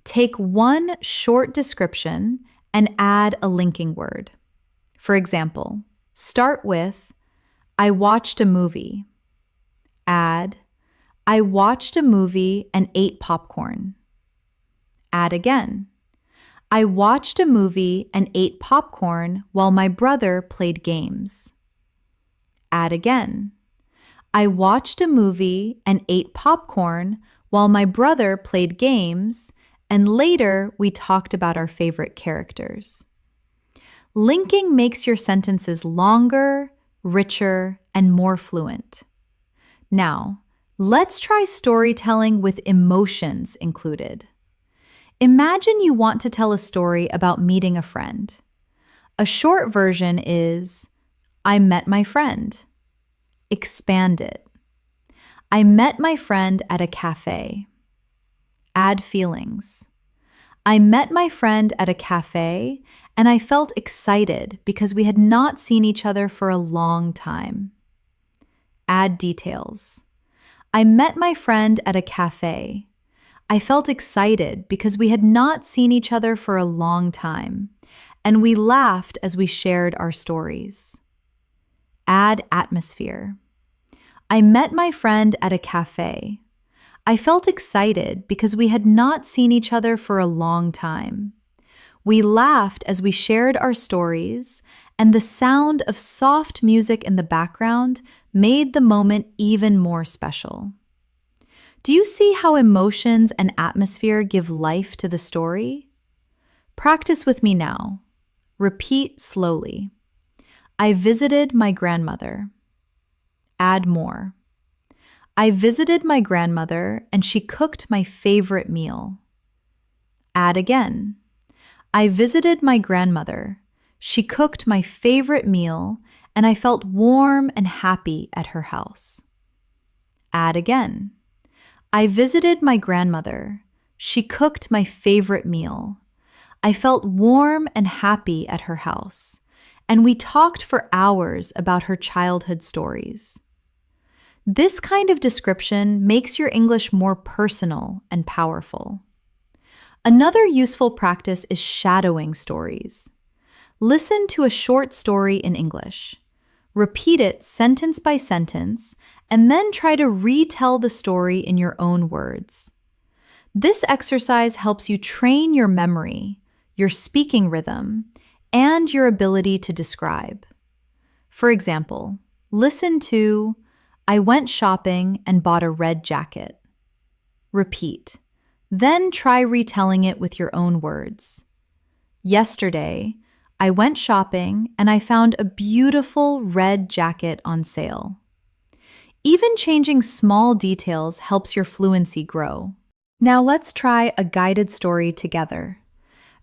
Speaker 3: Take one short description and add a linking word. For example, start with, I watched a movie. Add, I watched a movie and ate popcorn. Add again. I watched a movie and ate popcorn while my brother played games. Add again. I watched a movie and ate popcorn while my brother played games, and later we talked about our favorite characters. Linking makes your sentences longer, richer, and more fluent. Now, let's try storytelling with emotions included. Imagine you want to tell a story about meeting a friend. A short version is, I met my friend. Expand it. I met my friend at a cafe. Add feelings. I met my friend at a cafe and I felt excited because we had not seen each other for a long time. Add details. I met my friend at a cafe. I felt excited because we had not seen each other for a long time, and we laughed as we shared our stories. Add atmosphere. I met my friend at a cafe. I felt excited because we had not seen each other for a long time. We laughed as we shared our stories, and the sound of soft music in the background made the moment even more special. Do you see how emotions and atmosphere give life to the story? Practice with me now. Repeat slowly. I visited my grandmother. Add more. I visited my grandmother and she cooked my favorite meal. Add again. I visited my grandmother. She cooked my favorite meal and I felt warm and happy at her house. Add again. I visited my grandmother. She cooked my favorite meal. I felt warm and happy at her house, and we talked for hours about her childhood stories. This kind of description makes your English more personal and powerful. Another useful practice is shadowing stories. Listen to a short story in English. Repeat it sentence by sentence, and then try to retell the story in your own words. This exercise helps you train your memory, your speaking rhythm, and your ability to describe. For example, listen to, I went shopping and bought a red jacket. Repeat. Then try retelling it with your own words. Yesterday, I went shopping and I found a beautiful red jacket on sale. Even changing small details helps your fluency grow. Now let's try a guided story together.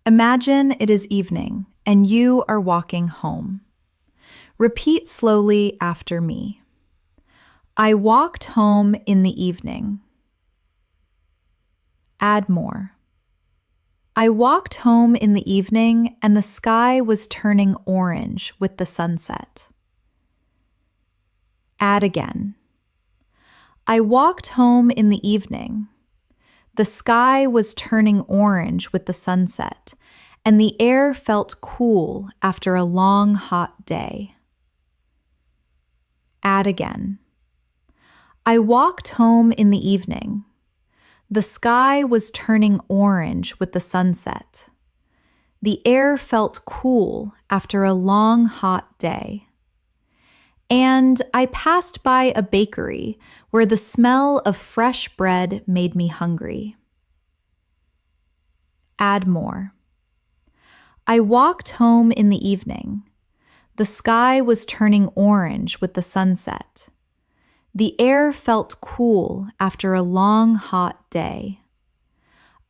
Speaker 3: Imagine it is evening and you are walking home. Repeat slowly after me. I walked home in the evening. Add more. I walked home in the evening and the sky was turning orange with the sunset. Add again. I walked home in the evening. The sky was turning orange with the sunset, and the air felt cool after a long, hot day. Add again. I walked home in the evening. The sky was turning orange with the sunset. The air felt cool after a long, hot day. And I passed by a bakery where the smell of fresh bread made me hungry. Add more. I walked home in the evening. The sky was turning orange with the sunset. The air felt cool after a long, hot day.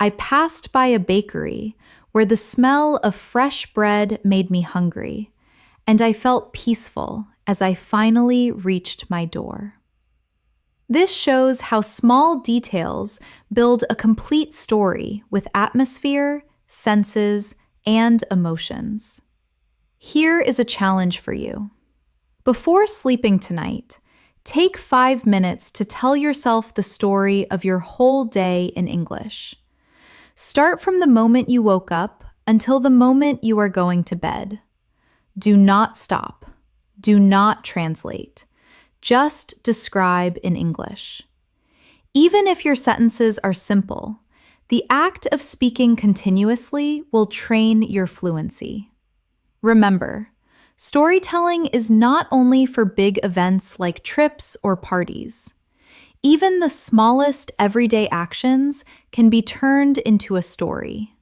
Speaker 3: I passed by a bakery where the smell of fresh bread made me hungry, and I felt peaceful as I finally reached my door. This shows how small details build a complete story with atmosphere, senses, and emotions. Here is a challenge for you. Before sleeping tonight, take 5 minutes to tell yourself the story of your whole day in English. Start from the moment you woke up until the moment you are going to bed. Do not stop. Do not translate. Just describe in English. Even if your sentences are simple, the act of speaking continuously will train your fluency. Remember, storytelling is not only for big events like trips or parties. Even the smallest everyday actions can be turned into a story.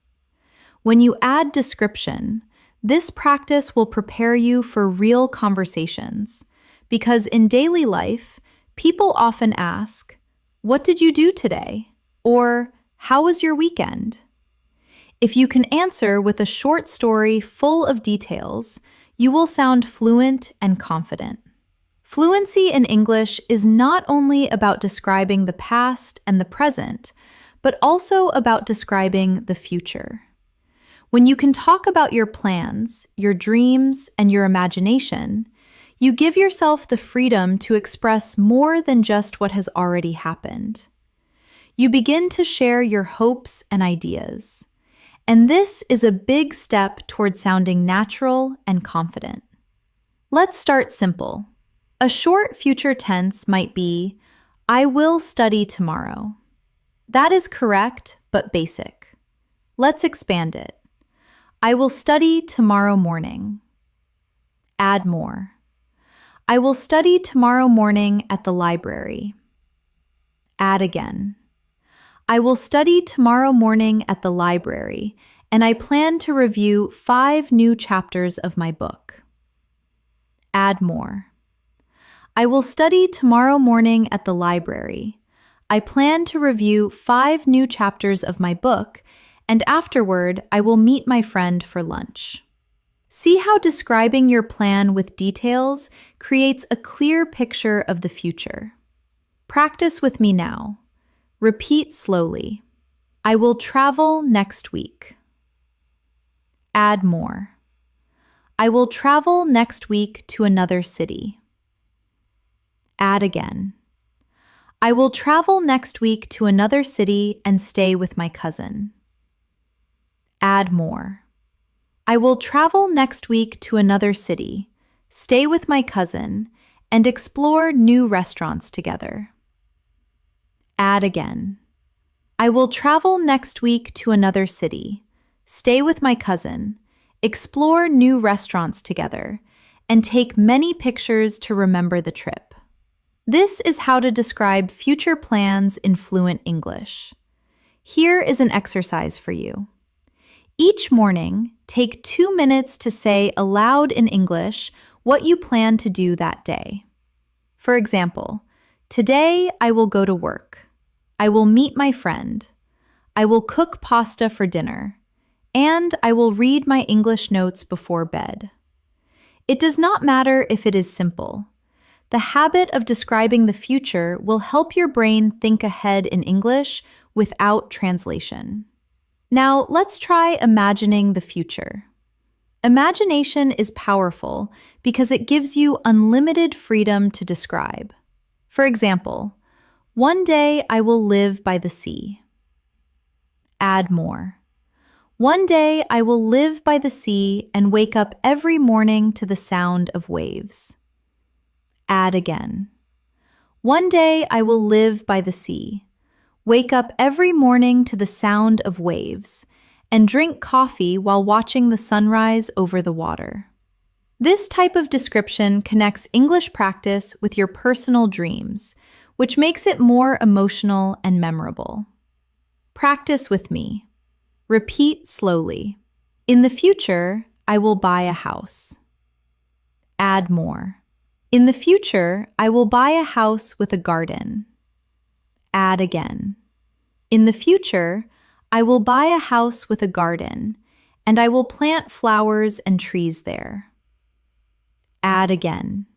Speaker 3: When you add description, this practice will prepare you for real conversations, because in daily life, people often ask, "What did you do today?" or "How was your weekend?" If you can answer with a short story full of details, you will sound fluent and confident. Fluency in English is not only about describing the past and the present, but also about describing the future. When you can talk about your plans, your dreams, and your imagination, you give yourself the freedom to express more than just what has already happened. You begin to share your hopes and ideas. And this is a big step toward sounding natural and confident. Let's start simple. A short future tense might be, I will study tomorrow. That is correct, but basic. Let's expand it. I will study tomorrow morning. Add more. I will study tomorrow morning at the library. Add again. I will study tomorrow morning at the library, and I plan to review 5 new chapters of my book. Add more.
Speaker 2: I will study tomorrow morning at the library. I plan to review 5 new chapters of my book, and afterward, I will meet my friend for lunch. See how describing your plan with details creates a clear picture of the future. Practice with me now. Repeat slowly. I will travel next week. Add more. I will travel next week to another city. Add again. I will travel next week to another city and stay with my cousin. Add more. I will travel next week to another city, stay with my cousin, and explore new restaurants together. Add again. I will travel next week to another city, stay with my cousin, explore new restaurants together, and take many pictures to remember the trip. This is how to describe future plans in fluent English. Here is an exercise for you. Each morning, take 2 minutes to say aloud in English what you plan to do that day. For example, today I will go to work. I will meet my friend. I will cook pasta for dinner. And I will read my English notes before bed. It does not matter if it is simple. The habit of describing the future will help your brain think ahead in English without translation. Now, let's try imagining the future. Imagination is powerful because it gives you unlimited freedom to describe. For example, one day I will live by the sea. Add more. One day I will live by the sea and wake up every morning to the sound of waves. Add again. One day I will live by the sea, wake up every morning to the sound of waves, and drink coffee while watching the sunrise over the water. This type of description connects English practice with your personal dreams, which makes it more emotional and memorable. Practice with me. Repeat slowly. In the future, I will buy a house. Add more. In the future, I will buy a house with a garden. Add again. In the future, I will buy a house with a garden, and I will plant flowers and trees there. Add again.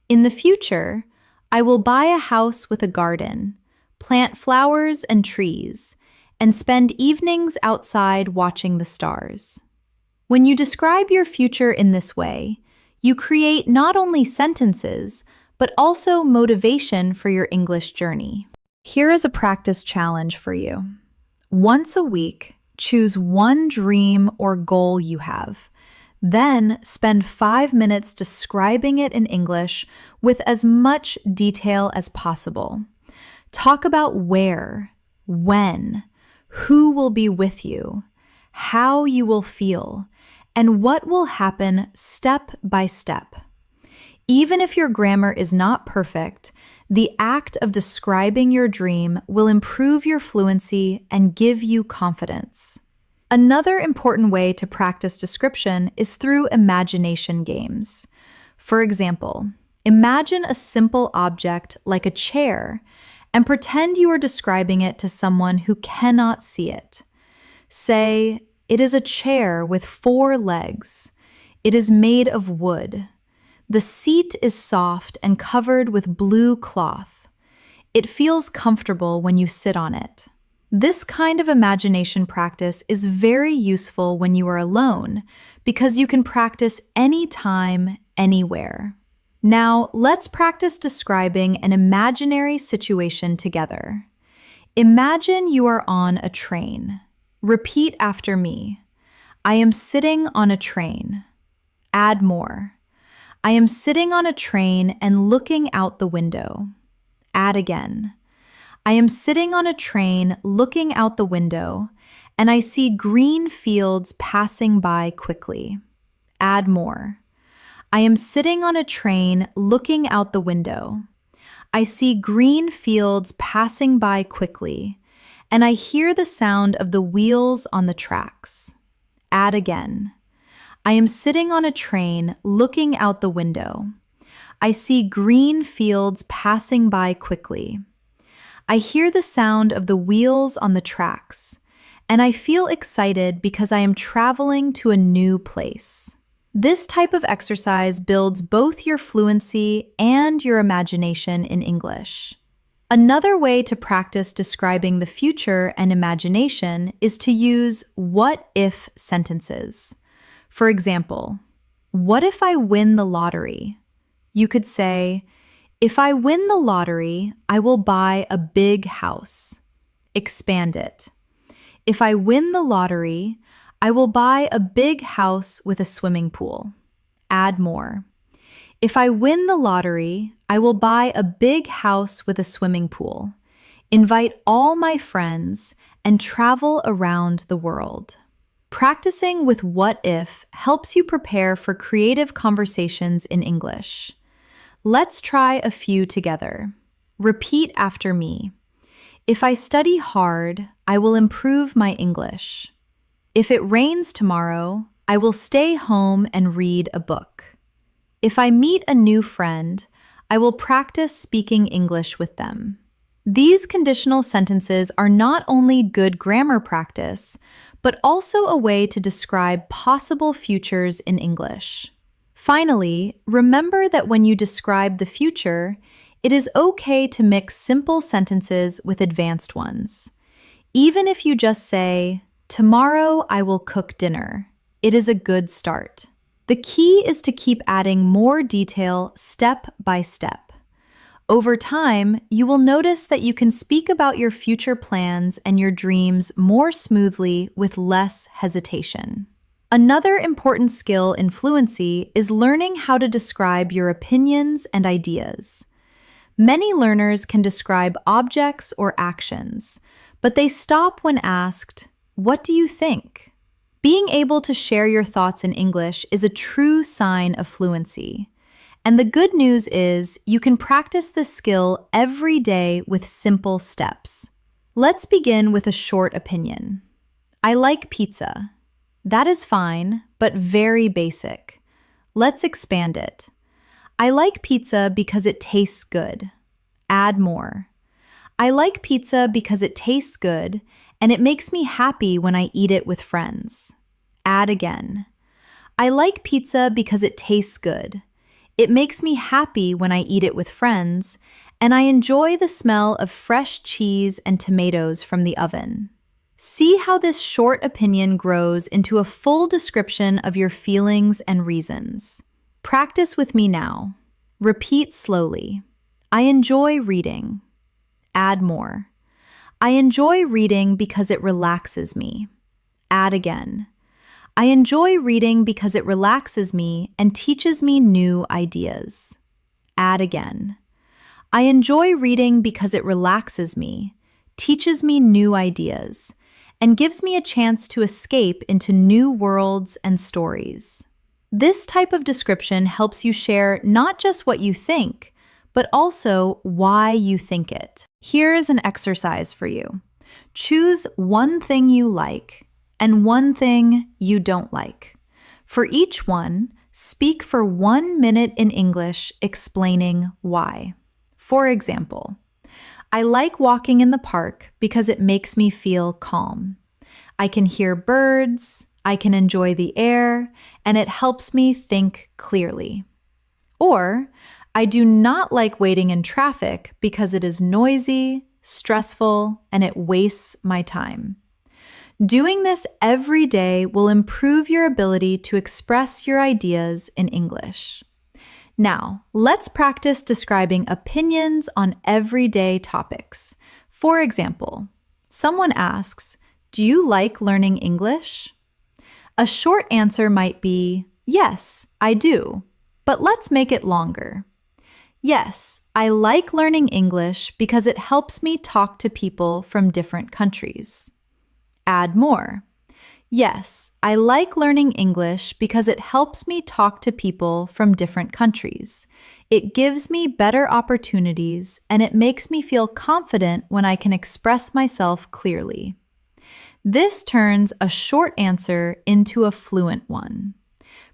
Speaker 2: In the future, I will buy a house with a garden, plant flowers and trees, and spend evenings outside watching the stars. When you describe your future in this way, you create not only sentences, but also motivation for your English journey. Here is a practice challenge for you. Once a week, choose one dream or goal you have. Then spend 5 minutes describing it in English with as much detail as possible. Talk about where, when, who will be with you, how you will feel, and what will happen step by step. Even if your grammar is not perfect, the act of describing your dream will improve your fluency and give you confidence. Another important way to practice description is through imagination games. For example, imagine a simple object like a chair and pretend you are describing it to someone who cannot see it. Say, "It is a chair with 4 legs. It is made of wood. The seat is soft and covered with blue cloth. It feels comfortable when you sit on it." This kind of imagination practice is very useful when you are alone because you can practice anytime, anywhere. Now, let's practice describing an imaginary situation together. Imagine you are on a train. Repeat after me. I am sitting on a train. Add more. I am sitting on a train and looking out the window. Add again. I am sitting on a train looking out the window, and I see green fields passing by quickly. Add more. I am sitting on a train looking out the window. I see green fields passing by quickly, and I hear the sound of the wheels on the tracks. Add again. I am sitting on a train looking out the window. I see green fields passing by quickly. I hear the sound of the wheels on the tracks, and I feel excited because I am traveling to a new place. This type of exercise builds both your fluency and your imagination in English. Another way to practice describing the future and imagination is to use what-if sentences. For example, what if I win the lottery? You could say, if I win the lottery, I will buy a big house. Expand it. If I win the lottery, I will buy a big house with a swimming pool. Add more. If I win the lottery, I will buy a big house with a swimming pool, invite all my friends, and travel around the world. Practicing with what if helps you prepare for creative conversations in English. Let's try a few together. Repeat after me. If I study hard, I will improve my English. If it rains tomorrow, I will stay home and read a book. If I meet a new friend, I will practice speaking English with them. These conditional sentences are not only good grammar practice, but also a way to describe possible futures in English. Finally, remember that when you describe the future, it is okay to mix simple sentences with advanced ones. Even if you just say, tomorrow I will cook dinner, it is a good start. The key is to keep adding more detail step by step. Over time, you will notice that you can speak about your future plans and your dreams more smoothly with less hesitation. Another important skill in fluency is learning how to describe your opinions and ideas. Many learners can describe objects or actions, but they stop when asked, "What do you think?" Being able to share your thoughts in English is a true sign of fluency. And the good news is you can practice this skill every day with simple steps. Let's begin with a short opinion. I like pizza. That is fine, but very basic. Let's expand it. I like pizza because it tastes good. Add more. I like pizza because it tastes good and it makes me happy when I eat it with friends. Add again. I like pizza because it tastes good. It makes me happy when I eat it with friends, and I enjoy the smell of fresh cheese and tomatoes from the oven. See how this short opinion grows into a full description of your feelings and reasons. Practice with me now. Repeat slowly. I enjoy reading. Add more. I enjoy reading because it relaxes me. Add again. I enjoy reading because it relaxes me and teaches me new ideas. Add again. I enjoy reading because it relaxes me, teaches me new ideas, and gives me a chance to escape into new worlds and stories. This type of description helps you share not just what you think, but also why you think it. Here's an exercise for you. Choose one thing you like and one thing you don't like. For each one, speak for 1 minute in English explaining why. For example, I like walking in the park because it makes me feel calm. I can hear birds, I can enjoy the air, and it helps me think clearly. Or, I do not like waiting in traffic because it is noisy, stressful, and it wastes my time. Doing this every day will improve your ability to express your ideas in English. Now, let's practice describing opinions on everyday topics. For example, someone asks, "Do you like learning English?" A short answer might be, "Yes, I do," but let's make it longer. Yes, I like learning English because it helps me talk to people from different countries. Add more. Yes, I like learning English because it helps me talk to people from different countries. It gives me better opportunities and it makes me feel confident when I can express myself clearly. This turns a short answer into a fluent one.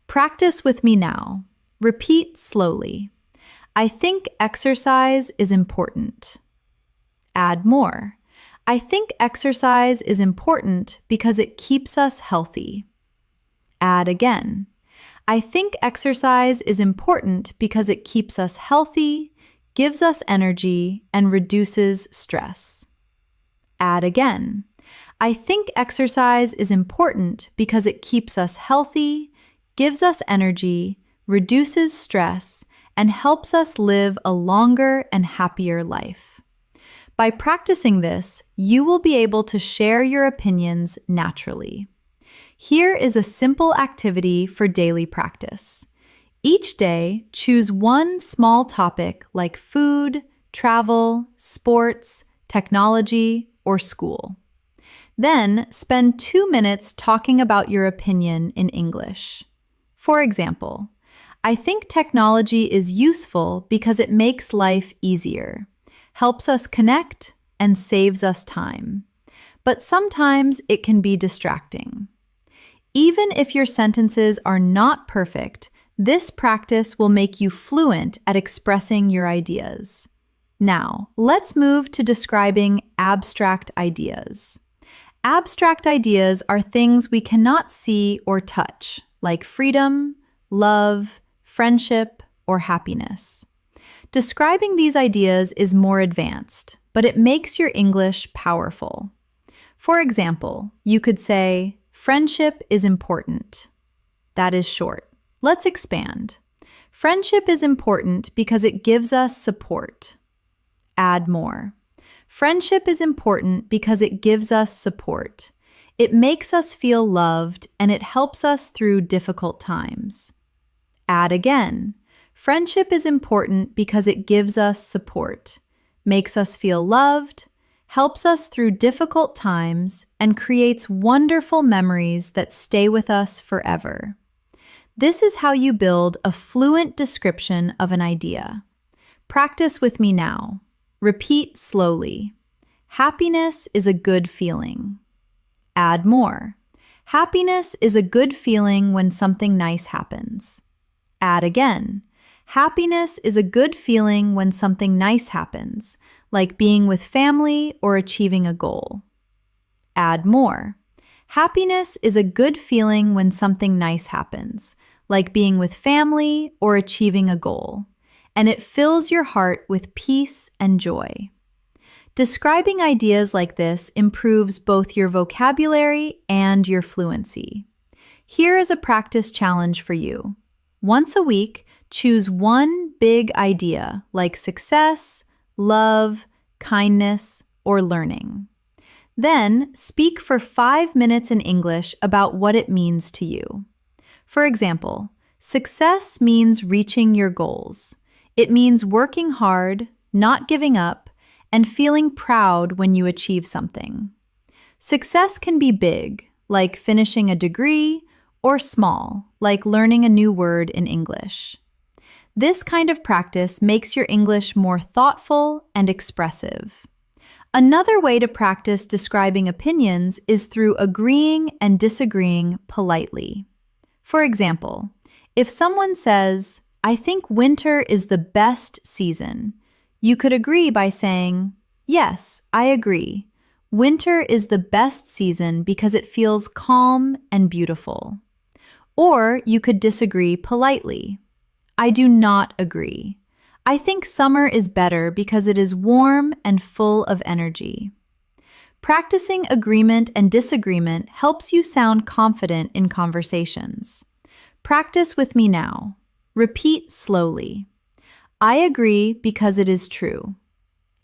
Speaker 2: Practice with me now. Repeat slowly.
Speaker 3: I think exercise is important. Add more. I think exercise is important because it keeps us healthy. Add again. I think exercise is important because it keeps us healthy, gives us energy, and reduces stress. Add again. I think exercise is important because it keeps us healthy, gives us energy, reduces stress, and helps us live a longer and happier life. By practicing this, you will be able to share your opinions naturally. Here is a simple activity for daily practice. Each day, choose one small topic like food, travel, sports, technology, or school. Then, spend 2 minutes talking about your opinion in English. For example, I think technology is useful because it makes life easier, helps us connect, and saves us time. But sometimes it can be distracting. Even if your sentences are not perfect, this practice will make you fluent at expressing your ideas. Now, let's move to describing abstract ideas. Abstract ideas are things we cannot see or touch, like freedom, love, friendship, or happiness. Describing these ideas is more advanced, but it makes your English powerful. For example, you could say, friendship is important. That is short. Let's expand. Friendship is important because it gives us support. Add more. Friendship is important because it gives us support. It makes us feel loved and it helps us through difficult times. Add again. Friendship is important because it gives us support, makes us feel loved, helps us through difficult times, and creates wonderful memories that stay with us forever. This is how you build a fluent description of an idea. Practice with me now. Repeat slowly. Happiness is a good feeling. Add more. Happiness is a good feeling when something nice happens. Add again. Happiness is a good feeling when something nice happens, like being with family or achieving a goal. Add more. Happiness is a good feeling when something nice happens, like being with family or achieving a goal, and it fills your heart with peace and joy. Describing ideas like this improves both your vocabulary and your fluency. Here is a practice challenge for you. Once a week, choose one big idea like success, love, kindness, or learning. Then, speak for 5 minutes in English about what it means to you. For example, success means reaching your goals. It means working hard, not giving up, and feeling proud when you achieve something. Success can be big, like finishing a degree, or small, like learning a new word in English. This kind of practice makes your English more thoughtful and expressive. Another way to practice describing opinions is through agreeing and disagreeing politely. For example, if someone says, I think winter is the best season, you could agree by saying, yes, I agree. Winter is the best season because it feels calm and beautiful. Or you could disagree politely. I do not agree. I think summer is better because it is warm and full of energy. Practicing agreement and disagreement helps you sound confident in conversations. Practice with me now. Repeat slowly. I agree because it is true.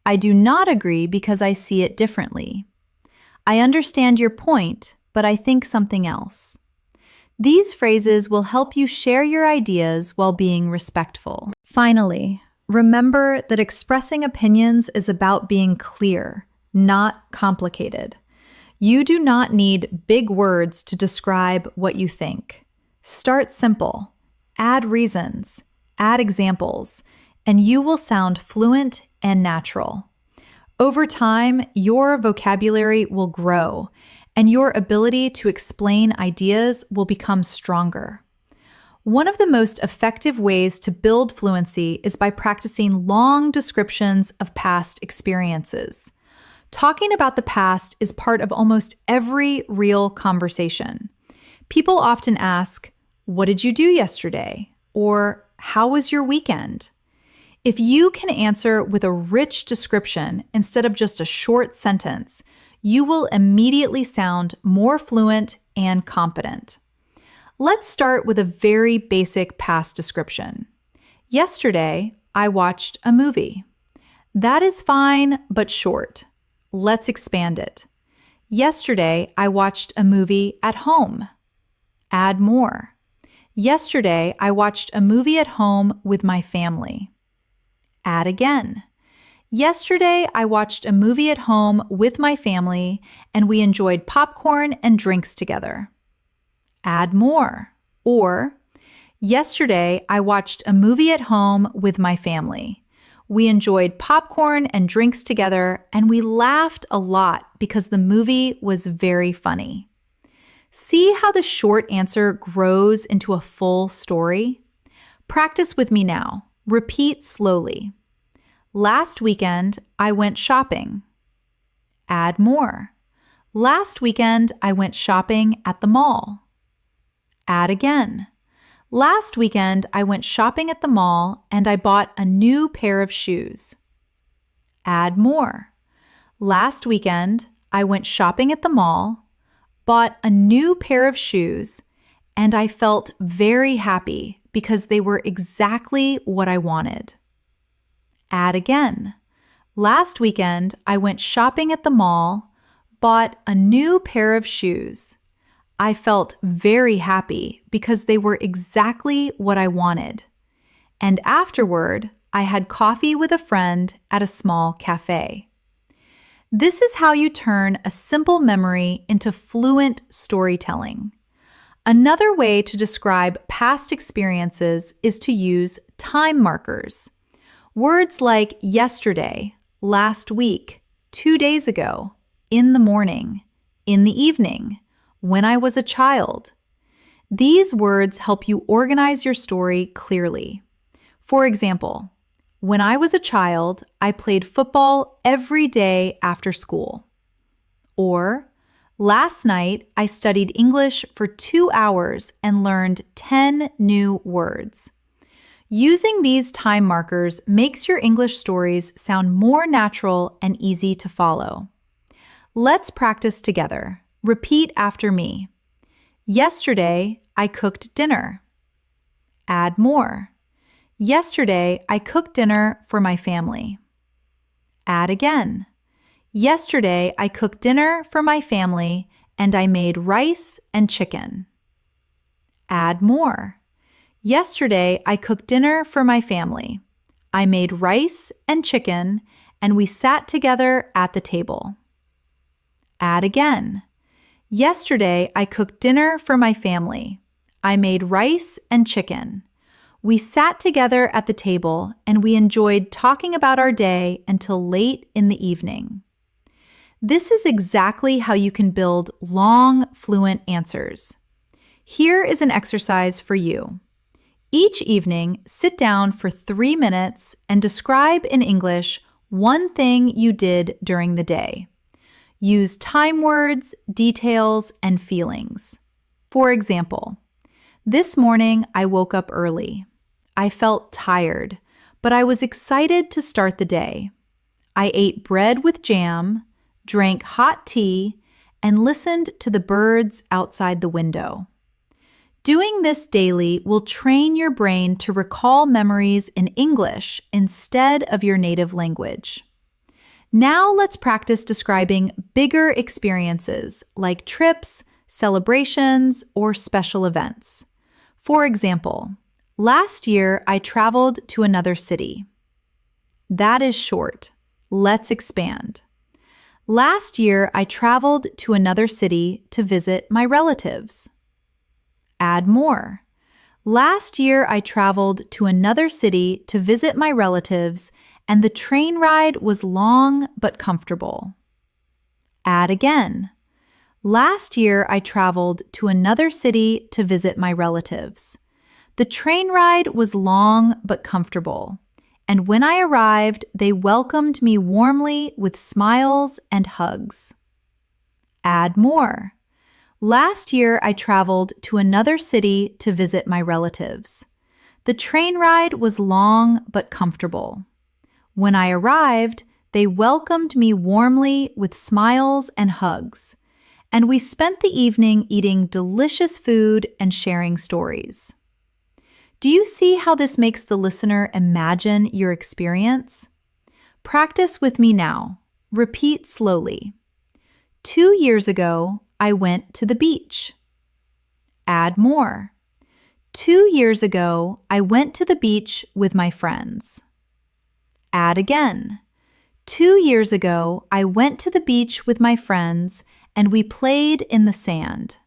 Speaker 3: I do not agree because I see it differently. I understand your point, but I think something else. These phrases will help you share your ideas while being respectful. Finally, remember that expressing opinions is about being clear, not complicated. You do not need big words to describe what you think. Start simple. Add reasons, add examples, and you will sound fluent and natural. Over time, your vocabulary will grow, and your ability to explain ideas will become stronger.
Speaker 2: One of the most effective ways to build fluency is by practicing long descriptions of past experiences. Talking about the past is part of almost every real conversation. People often ask, "What did you do yesterday?" or "How was your weekend?" If you can answer with a rich description instead of just a short sentence, you will immediately sound more fluent and confident. Let's start with a very basic past description. Yesterday, I watched a movie. That is fine, but short. Let's expand it. Yesterday, I watched a movie at home. Add more. Yesterday, I watched a movie at home with my family. Add again. Yesterday, I watched a movie at home with my family and we enjoyed popcorn and drinks together. Add more. Or, yesterday, I watched a movie at home with my family. We enjoyed popcorn and drinks together and we laughed a lot because the movie was very funny. See how the short answer grows into a full story? Practice with me now. Repeat slowly. Last weekend, I went shopping. Add more. Last weekend, I went shopping at the mall. Add again. Last weekend, I went shopping at the mall and I bought a new pair of shoes. Add more. Last weekend, I went shopping at the mall, bought a new pair of shoes, and I felt very happy because they were exactly what I wanted. Add again. Last weekend, I went shopping at the mall, bought a new pair of shoes. I felt very happy because they were exactly what I wanted. And afterward, I had coffee with a friend at a small cafe. This is how you turn a simple memory into fluent storytelling. Another way to describe past experiences is to use time markers. Words like yesterday, last week, 2 days ago, in the morning, in the evening, when I was a child. These words help you organize your story clearly. For example, when I was a child, I played football every day after school. Or, last night, I studied English for 2 hours and learned 10 new words. Using these time markers makes your English stories sound more natural and easy to follow. Let's practice together. Repeat after me. Yesterday, I cooked dinner. Add more. Yesterday, I cooked dinner for my family. Add again. Yesterday, I cooked dinner for my family and I made rice and chicken. Add more. Yesterday, I cooked dinner for my family. I made rice and chicken and we sat together at the table. Add again. Yesterday, I cooked dinner for my family. I made rice and chicken. We sat together at the table and we enjoyed talking about our day until late in the evening. This is exactly how you can build long, fluent answers. Here is an exercise for you. Each evening, sit down for 3 minutes and describe in English one thing you did during the day. Use time words, details, and feelings. For example, this morning I woke up early. I felt tired, but I was excited to start the day. I ate bread with jam, drank hot tea, and listened to the birds outside the window. Doing this daily will train your brain to recall memories in English instead of your native language. Now let's practice describing bigger experiences like trips, celebrations, or special events. For example, last year I traveled to another city. That is short. Let's expand. Last year I traveled to another city to visit my relatives. Add more. Last year I traveled to another city to visit my relatives and the train ride was long but comfortable. Add again. Last year, I traveled to another city to visit my relatives. The train ride was long but comfortable, and when I arrived, they welcomed me warmly with smiles and hugs. Add more. Last year, I traveled to another city to visit my relatives. The train ride was long but comfortable. When I arrived, they welcomed me warmly with smiles and hugs, and we spent the evening eating delicious food and sharing stories. Do you see how this makes the listener imagine your experience? Practice with me now. Repeat slowly. 2 years ago, I went to the beach. Add more. 2 years ago, I went to the beach with my friends. Add again. 2 years ago, I went to the beach with my friends and we played in the sand.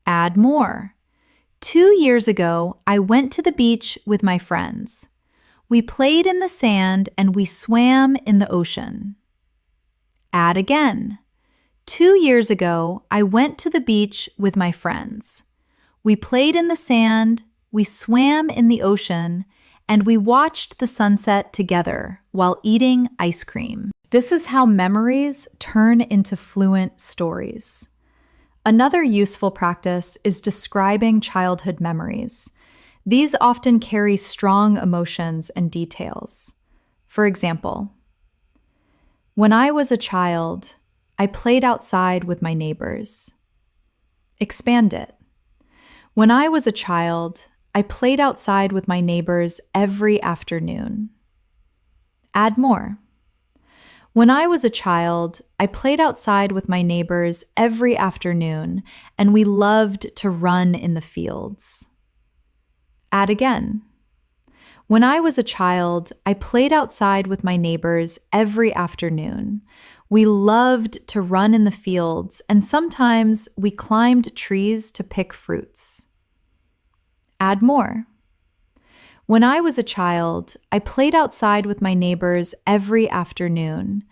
Speaker 2: Add more. 2 years ago, I went to the beach with my friends. We played in the sand and we swam in the ocean. Add again. 2 years ago, I went to the beach with my friends. We played in the sand, we swam in the ocean, and we watched the sunset together while eating ice cream. This is how memories turn into fluent stories. Another useful practice is describing childhood memories. These often carry strong emotions and details. For example, when I was a child, I played outside with my neighbors. Expand it. When I was a child, I played outside with my neighbors every afternoon. Add more. When I was a child, I played outside with my neighbors every afternoon, and we loved to run in the fields. Add again. When I was a child, I played outside with my neighbors every afternoon. We loved to run in the fields, and sometimes we climbed trees to pick fruits. Add more. When I was a child, I played outside with my neighbors every afternoon.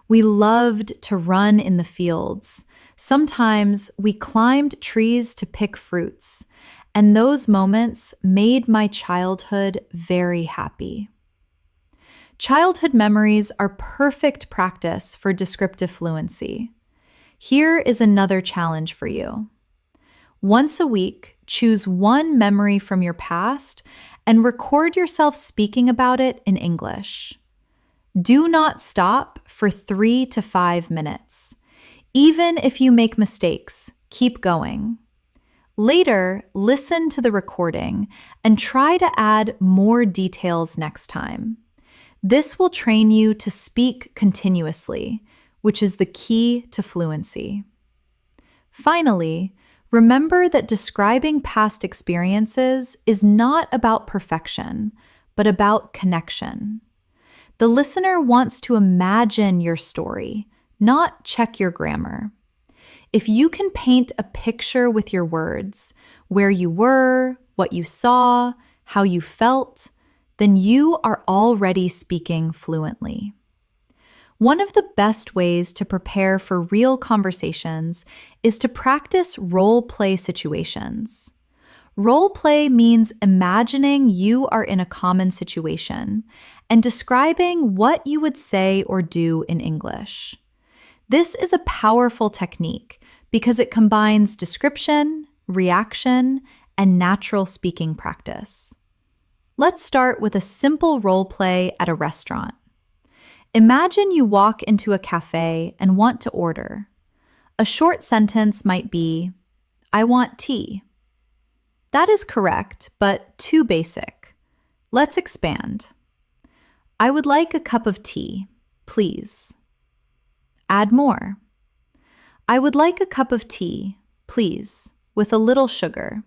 Speaker 2: We loved to run in the fields. Sometimes we climbed trees to pick fruits, and those moments made my childhood very happy. Childhood memories are perfect practice for descriptive fluency. Here is another challenge for you. Once a week, choose one memory from your past and record yourself speaking about it in English. Do not stop for 3 to 5 minutes. Even if you make mistakes, keep going. Later, listen to the recording and try to add more details next time. This will train you to speak continuously, which is the key to fluency. Finally, remember that describing past experiences is not about perfection, but about connection. The listener wants to imagine your story, not check your grammar. If you can paint a picture with your words, where you were, what you saw, how you felt, then you are already speaking fluently. One of the best ways to prepare for real conversations is to practice role-play situations. Role-play means imagining you are in a common situation and describing what you would say or do in English. This is a powerful technique because it combines description, reaction, and natural speaking practice. Let's start with a simple role play at a restaurant. Imagine you walk into a cafe and want to order. A short sentence might be, "I want tea." That is correct, but too basic. Let's expand. "I would like a cup of tea, please." Add more. "I would like a cup of tea, please, with a little sugar."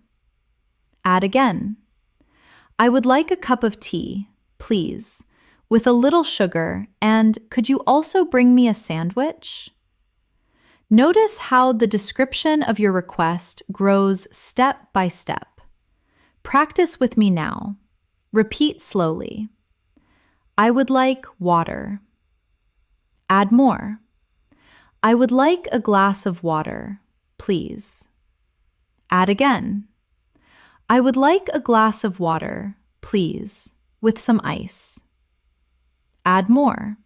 Speaker 2: Add again. "I would like a cup of tea, please, with a little sugar, and could you also bring me a sandwich?" Notice how the description of your request grows step by step. Practice with me now. Repeat slowly. "I would like water." Add more. "I would like a glass of water, please." Add again.
Speaker 3: I would like a glass of water, please, with some ice. Add more.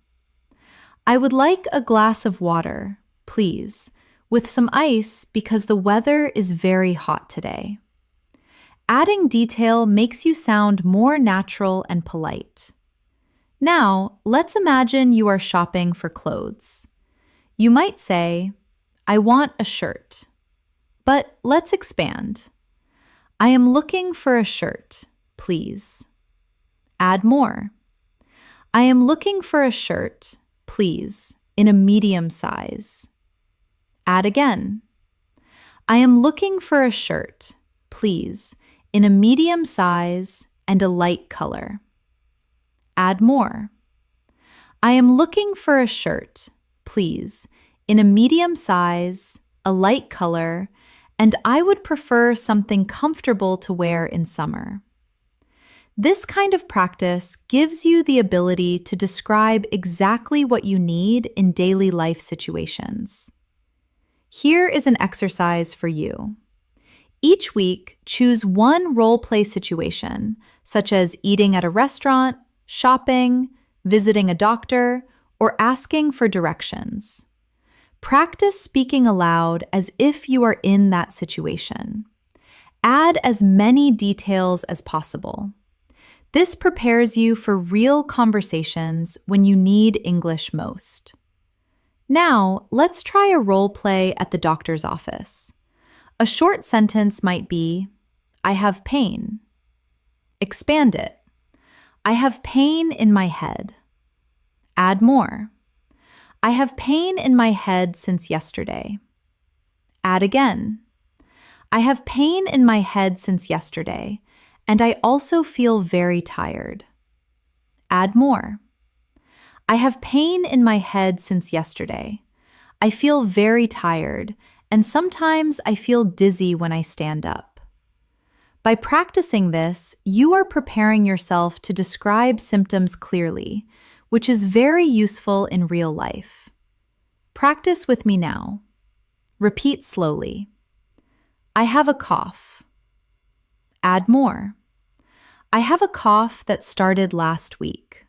Speaker 3: I would like a glass of water, please, with some ice because the weather is very hot today. Adding detail makes you sound more natural and polite. Now, let's imagine you are shopping for clothes. You might say, I want a shirt. But let's expand. I am looking for a shirt, please. Add more. I am looking for a shirt, please, in a medium size. Add again. I am looking for a shirt, please, in a medium size and a light color. Add more. I am looking for a shirt, please, in a medium size, a light color, and I would prefer something comfortable to wear in summer. This kind of practice gives you the ability to describe exactly what you need in daily life situations. Here is an exercise for you. Each week, choose one role-play situation, such as eating at a restaurant, shopping, visiting a doctor, or asking for directions. Practice speaking aloud as if you are in that situation. Add as many details as possible. This prepares you for real conversations when you need English most. Now, let's try a role play at the doctor's office. A short sentence might be, I have pain. Expand it. I have pain in my head. Add more. I have pain in my head since yesterday. Add again. I have pain in my head since yesterday, and I also feel very tired. Add more. I have pain in my head since yesterday. I feel very tired, and sometimes I feel dizzy when I stand up. By practicing this, you are preparing yourself to describe symptoms clearly, which is very useful in real life. Practice with me now. Repeat slowly. I have a cough. Add more. I have a cough that started last week.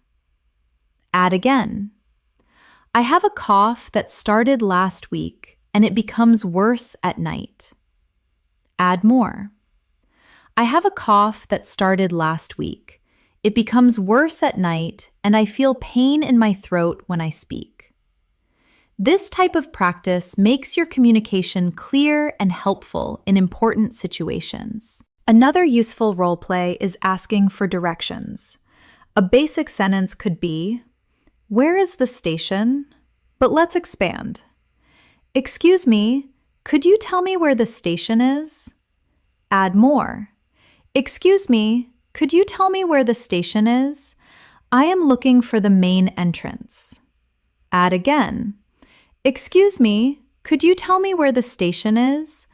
Speaker 3: Add again. I have a cough that started last week and it becomes worse at night. Add more. I have a cough that started last week. It becomes worse at night and I feel pain in my throat when I speak. This type of practice makes your communication clear and helpful in important situations. Another useful role play is asking for directions. A basic sentence could be, where is the station? But let's expand. Excuse me, could you tell me where the station is? Add more. Excuse me, could you tell me where the station is? I am looking for the main entrance. Add again. Excuse me, could you tell me where the station is?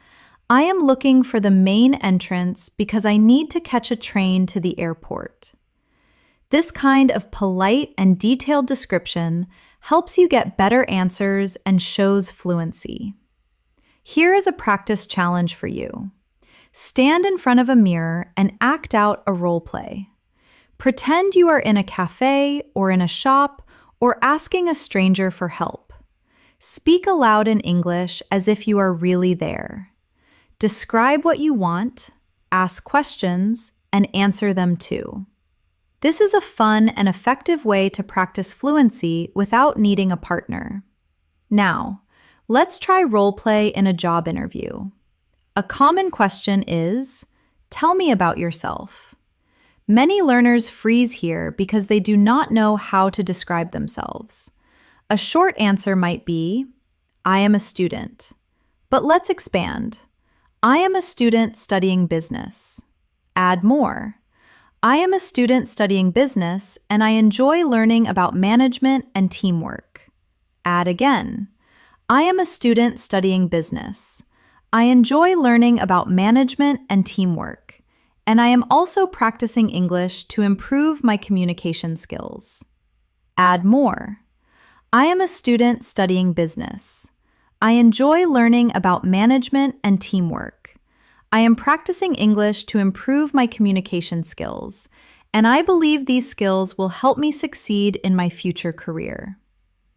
Speaker 3: I am looking for the main entrance because I need to catch a train to the airport. This kind of polite and detailed description helps you get better answers and shows fluency. Here is a practice challenge for you. Stand in front of a mirror and act out a role play. Pretend you are in a cafe or in a shop or asking a stranger for help. Speak aloud in English as if you are really there. Describe what you want, ask questions, and answer them too. This is a fun and effective way to practice fluency without needing a partner. Now, let's try role play in a job interview. A common question is, tell me about yourself. Many learners freeze here because they do not know how to describe themselves. A short answer might be, I am a student. But let's expand. I am a student studying business. Add more. I am a student studying business and I enjoy learning about management and teamwork. Add again. I am a student studying business. I enjoy learning about management and teamwork, and I am also practicing English to improve my communication skills. Add more. I am a student studying business. I enjoy learning about management and teamwork.
Speaker 2: I am practicing English to improve my communication skills, and I believe these skills will help me succeed in my future career.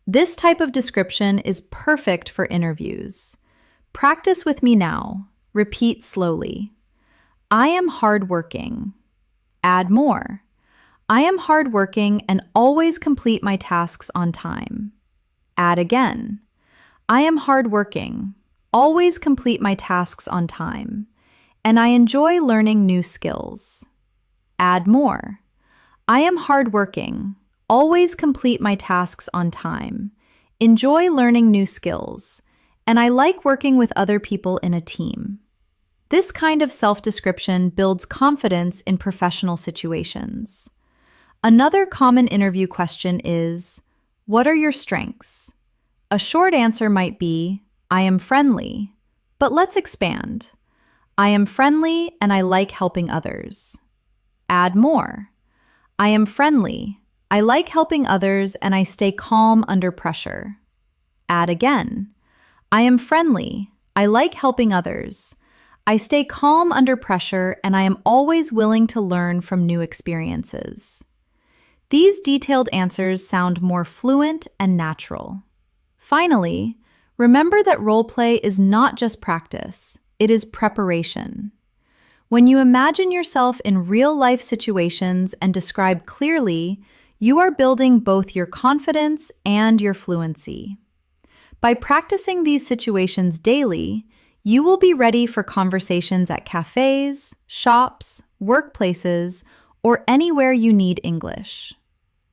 Speaker 2: This type of description is perfect for interviews. Practice with me now. Repeat slowly. I am hardworking. Add more. I am hardworking and always complete my tasks on time. Add again. I am hardworking, always complete my tasks on time, and I enjoy learning new skills. Add more. I am hardworking, always complete my tasks on time, enjoy learning new skills, and I like working with other people in a team. This kind of self-description builds confidence in professional situations. Another common interview question is, what are your strengths? A short answer might be, I am friendly, but let's expand. I am friendly and I like helping others. Add more. I am friendly, I like helping others and I stay calm under pressure. Add again. I am friendly, I like helping others. I stay calm under pressure and I am always willing to learn from new experiences. These detailed answers sound more fluent and natural. Finally, remember that role play is not just practice, it is preparation. When you imagine yourself in real-life situations and describe clearly, you are building both your confidence and your fluency. By practicing these situations daily, you will be ready for conversations at cafes, shops, workplaces, or anywhere you need English.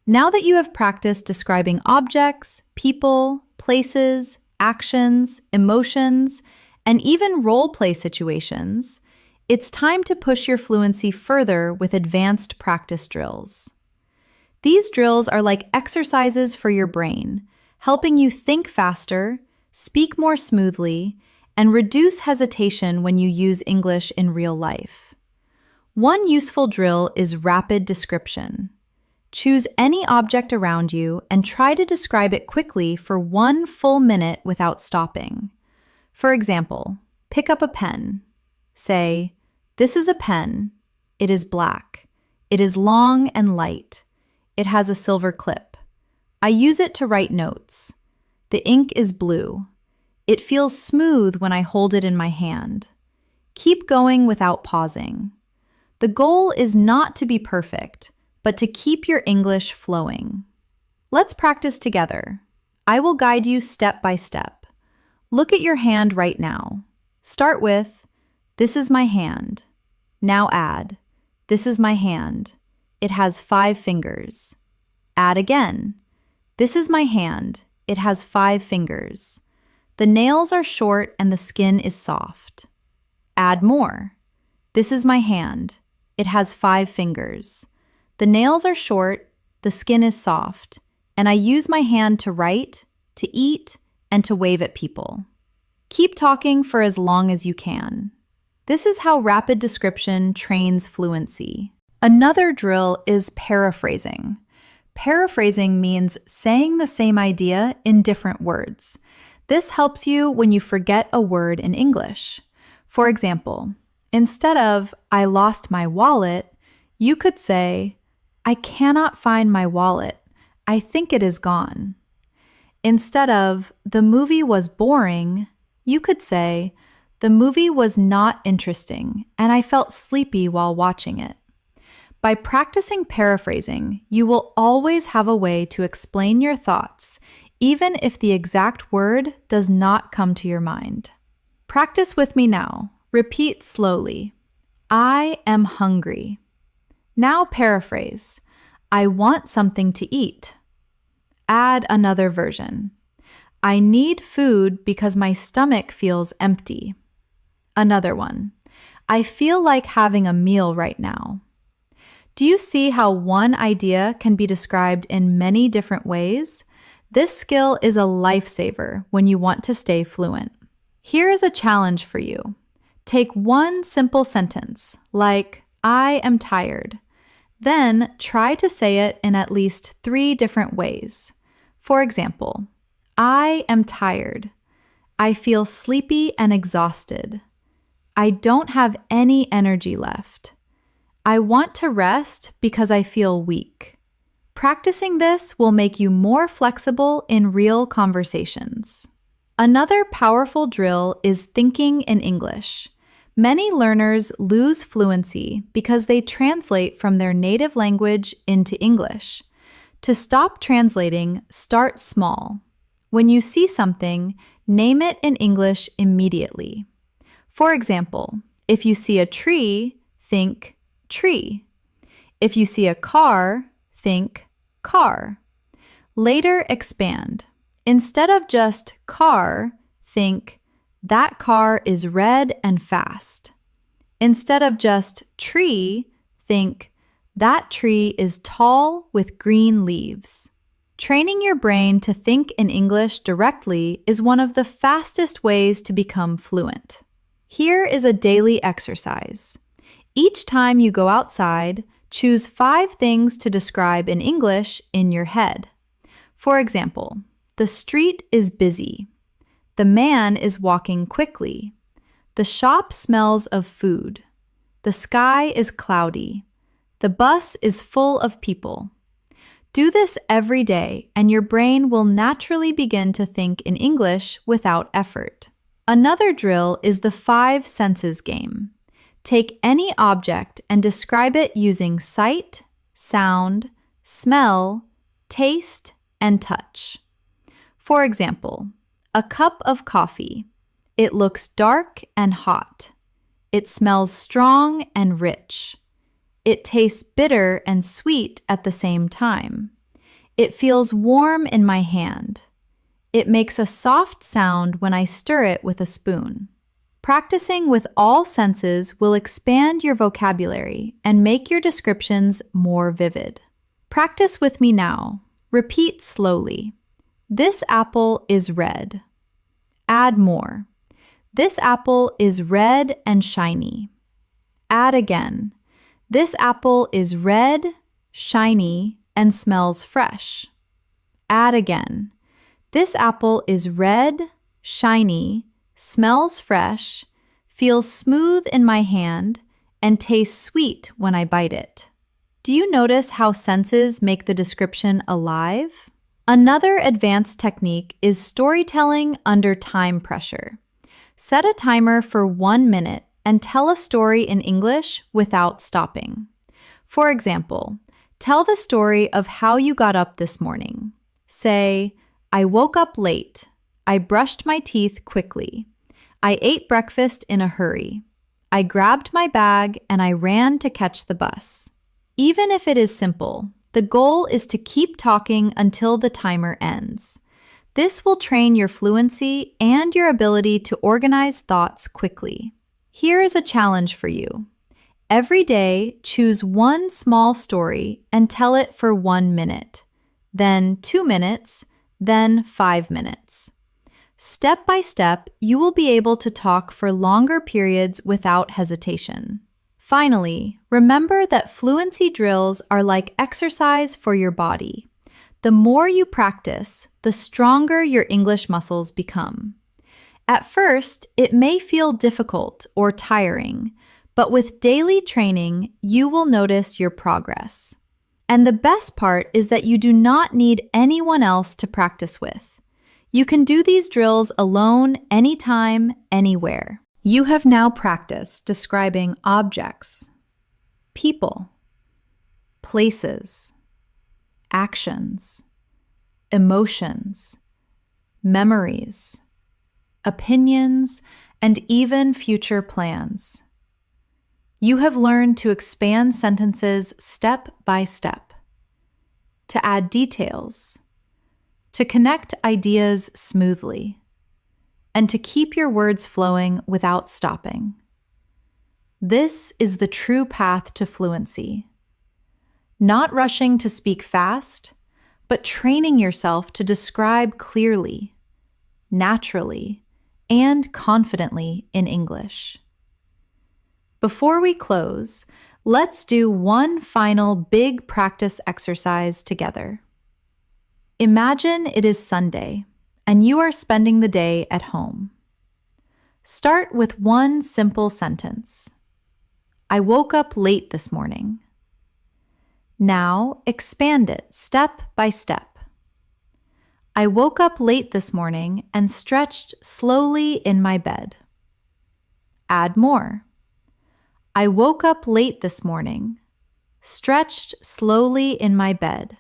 Speaker 2: Now that you have practiced describing objects, people, places, actions, emotions, and even role-play situations, it's time to push your fluency further with advanced practice drills. These drills are like exercises for your brain, helping you think faster, speak more smoothly, and reduce hesitation when you use English in real life. One useful drill is rapid description. Choose any object around you and try to describe it quickly for 1 full minute without stopping. For example, pick up a pen. Say, "This is a pen. It is black. It is long and light. It has a silver clip. I use it to write notes. The ink is blue. It feels smooth when I hold it in my hand." Keep going without pausing. The goal is not to be perfect, but to keep your English flowing. Let's practice together. I will guide you step by step. Look at your hand right now. Start with, "This is my hand." Now add, "This is my hand. It has 5 fingers." Add again, "This is my hand. It has 5 fingers. The nails are short and the skin is soft." Add more. "This is my hand. It has 5 fingers. The nails are short, the skin is soft, and I use my hand to write, to eat, and to wave at people." Keep talking for as long as you can. This is how rapid description trains fluency. Another drill is paraphrasing. Paraphrasing means saying the same idea in different words. This helps you when you forget a word in English. For example, instead of "I lost my wallet," you could say, "I cannot find my wallet. I think it is gone." Instead of "the movie was boring," you could say, "The movie was not interesting, and I felt sleepy while watching it." By practicing paraphrasing, you will always have a way to explain your thoughts, even if the exact word does not come to your mind. Practice with me now. Repeat slowly. I am hungry. Now paraphrase. I want something to eat. Add another version. I need food because my stomach feels empty. Another one. I feel like having a meal right now. Do you see how one idea can be described in many different ways? This skill is a lifesaver when you want to stay fluent. Here is a challenge for you. Take one simple sentence, like, I am tired. Then try to say it in at least 3 different ways. For example, I am tired. I feel sleepy and exhausted.
Speaker 3: I don't have any energy left. I want to rest because I feel weak. Practicing this will make you more flexible in real conversations. Another powerful drill is thinking in English. Many learners lose fluency because they translate from their native language into English. To stop translating, start small. When you see something, name it in English immediately. For example, if you see a tree, think tree. If you see a car, think car. Later, expand. Instead of just car, think that car is red and fast. Instead of just tree, think that tree is tall with green leaves. Training your brain to think in English directly is one of the fastest ways to become fluent. Here is a daily exercise. Each time you go outside, choose 5 things to describe in English in your head. For example, the street is busy. The man is walking quickly. The shop smells of food. The sky is cloudy. The bus is full of people. Do this every day, and your brain will naturally begin to think in English without effort. Another drill is the 5 senses game. Take any object and describe it using sight, sound, smell, taste, and touch. For example, a cup of coffee. It looks dark and hot. It smells strong and rich. It tastes bitter and sweet at the same time. It feels warm in my hand. It makes a soft sound when I stir it with a spoon. Practicing with all senses will expand your vocabulary and make your descriptions more vivid. Practice with me now. Repeat slowly. This apple is red. Add more. This apple is red and shiny. Add again. This apple is red, shiny, and smells fresh. Add again. This apple is red, shiny, smells fresh, feels smooth in my hand, and tastes sweet when I bite it. Do you notice how senses make the description alive? Another advanced technique is storytelling under time pressure. Set a timer for 1 minute and tell a story in English without stopping. For example, tell the story of how you got up this morning. Say, I woke up late. I brushed my teeth quickly. I ate breakfast in a hurry. I grabbed my bag and I ran to catch the bus. Even if it is simple, the goal is to keep talking until the timer ends. This will train your fluency and your ability to organize thoughts quickly. Here is a challenge for you. Every day, choose one small story and tell it for 1 minute, then 2 minutes, then 5 minutes. Step by step, you will be able to talk for longer periods without hesitation. Finally, remember that fluency drills are like exercise for your body. The more you practice, the stronger your English muscles become. At first, it may feel difficult or tiring, but with daily training, you will notice your progress. And the best part is that you do not need anyone else to practice with. You can do these drills alone, anytime, anywhere. You have now practiced describing objects, people, places, actions, emotions, memories, opinions, and even future plans. You have learned to expand sentences step by step, to add details, to connect ideas smoothly, and to keep your words flowing without stopping. This is the true path to fluency. Not rushing to speak fast, but training yourself to describe clearly, naturally, and confidently in English. Before we close, let's do one final big practice exercise together. Imagine it is Sunday, and you are spending the day at home.
Speaker 2: Start with one simple sentence. I woke up late this morning. Now expand it step by step. I woke up late this morning and stretched slowly in my bed. Add more. I woke up late this morning, stretched slowly in my bed,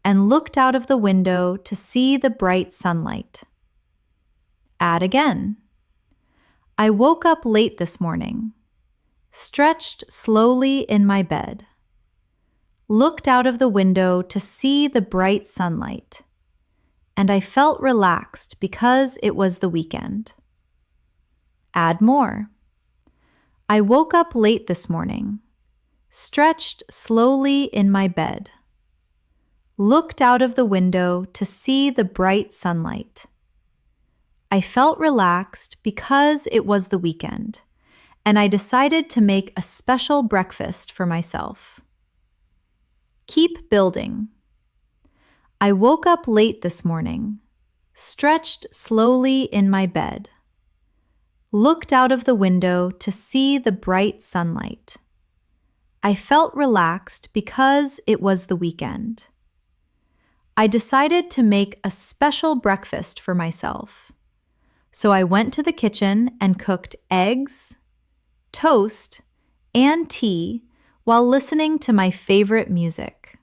Speaker 2: and looked out of the window to see the bright sunlight. Add again. I woke up late this morning, stretched slowly in my bed, looked out of the window to see the bright sunlight, and I felt relaxed because it was the weekend. Add more. I woke up late this morning, stretched slowly in my bed, looked out of the window to see the bright sunlight. I felt relaxed because it was the weekend, and I decided to make a special breakfast for myself. Keep building. I woke up late this morning, stretched slowly in my bed, looked out of the window to see the bright sunlight. I felt relaxed because it was the weekend. I decided to make a special breakfast for myself. So I went to the kitchen and cooked eggs, toast, and tea while listening to my favorite music.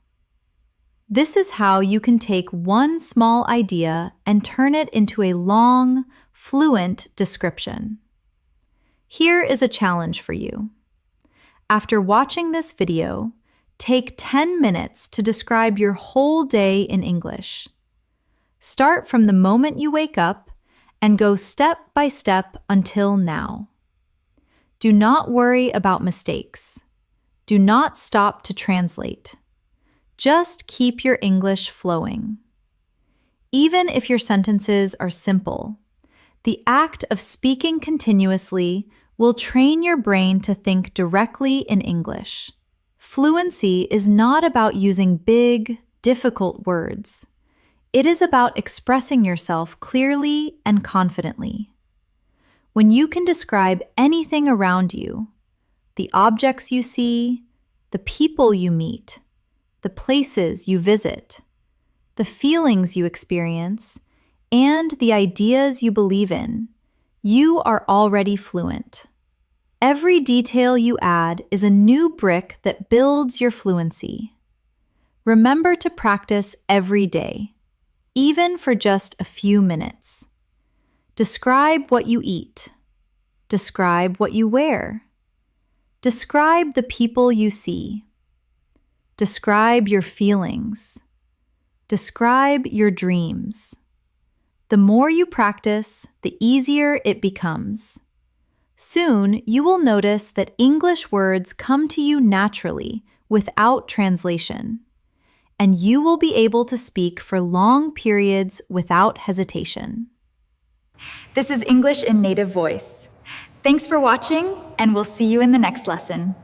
Speaker 2: This is how you can take one small idea and turn it into a long, fluent description. Here is a challenge for you. After watching this video, take 10 minutes to describe your whole day in English. Start from the moment you wake up and go step by step until now. Do not worry about mistakes. Do not stop to translate. Just keep your English flowing. Even if your sentences are simple, the act of speaking continuously will train your brain to think directly in English. Fluency is not about using big, difficult words. It is about expressing yourself clearly and confidently. When you can describe anything around you, the objects you see, the people you meet, the places you visit, the feelings you experience, and the ideas you believe in, you are already fluent. Every detail you add is a new brick that builds your fluency. Remember to practice every day, even for just a few minutes. Describe what you eat. Describe what you wear. Describe the people you see. Describe your feelings. Describe your dreams. The more you practice, the easier it becomes. Soon, you will notice that English words come to you naturally without translation, and you will be able to speak for long periods without hesitation.
Speaker 1: This is English in Native Voice. Thanks for watching, and we'll see you in the next lesson.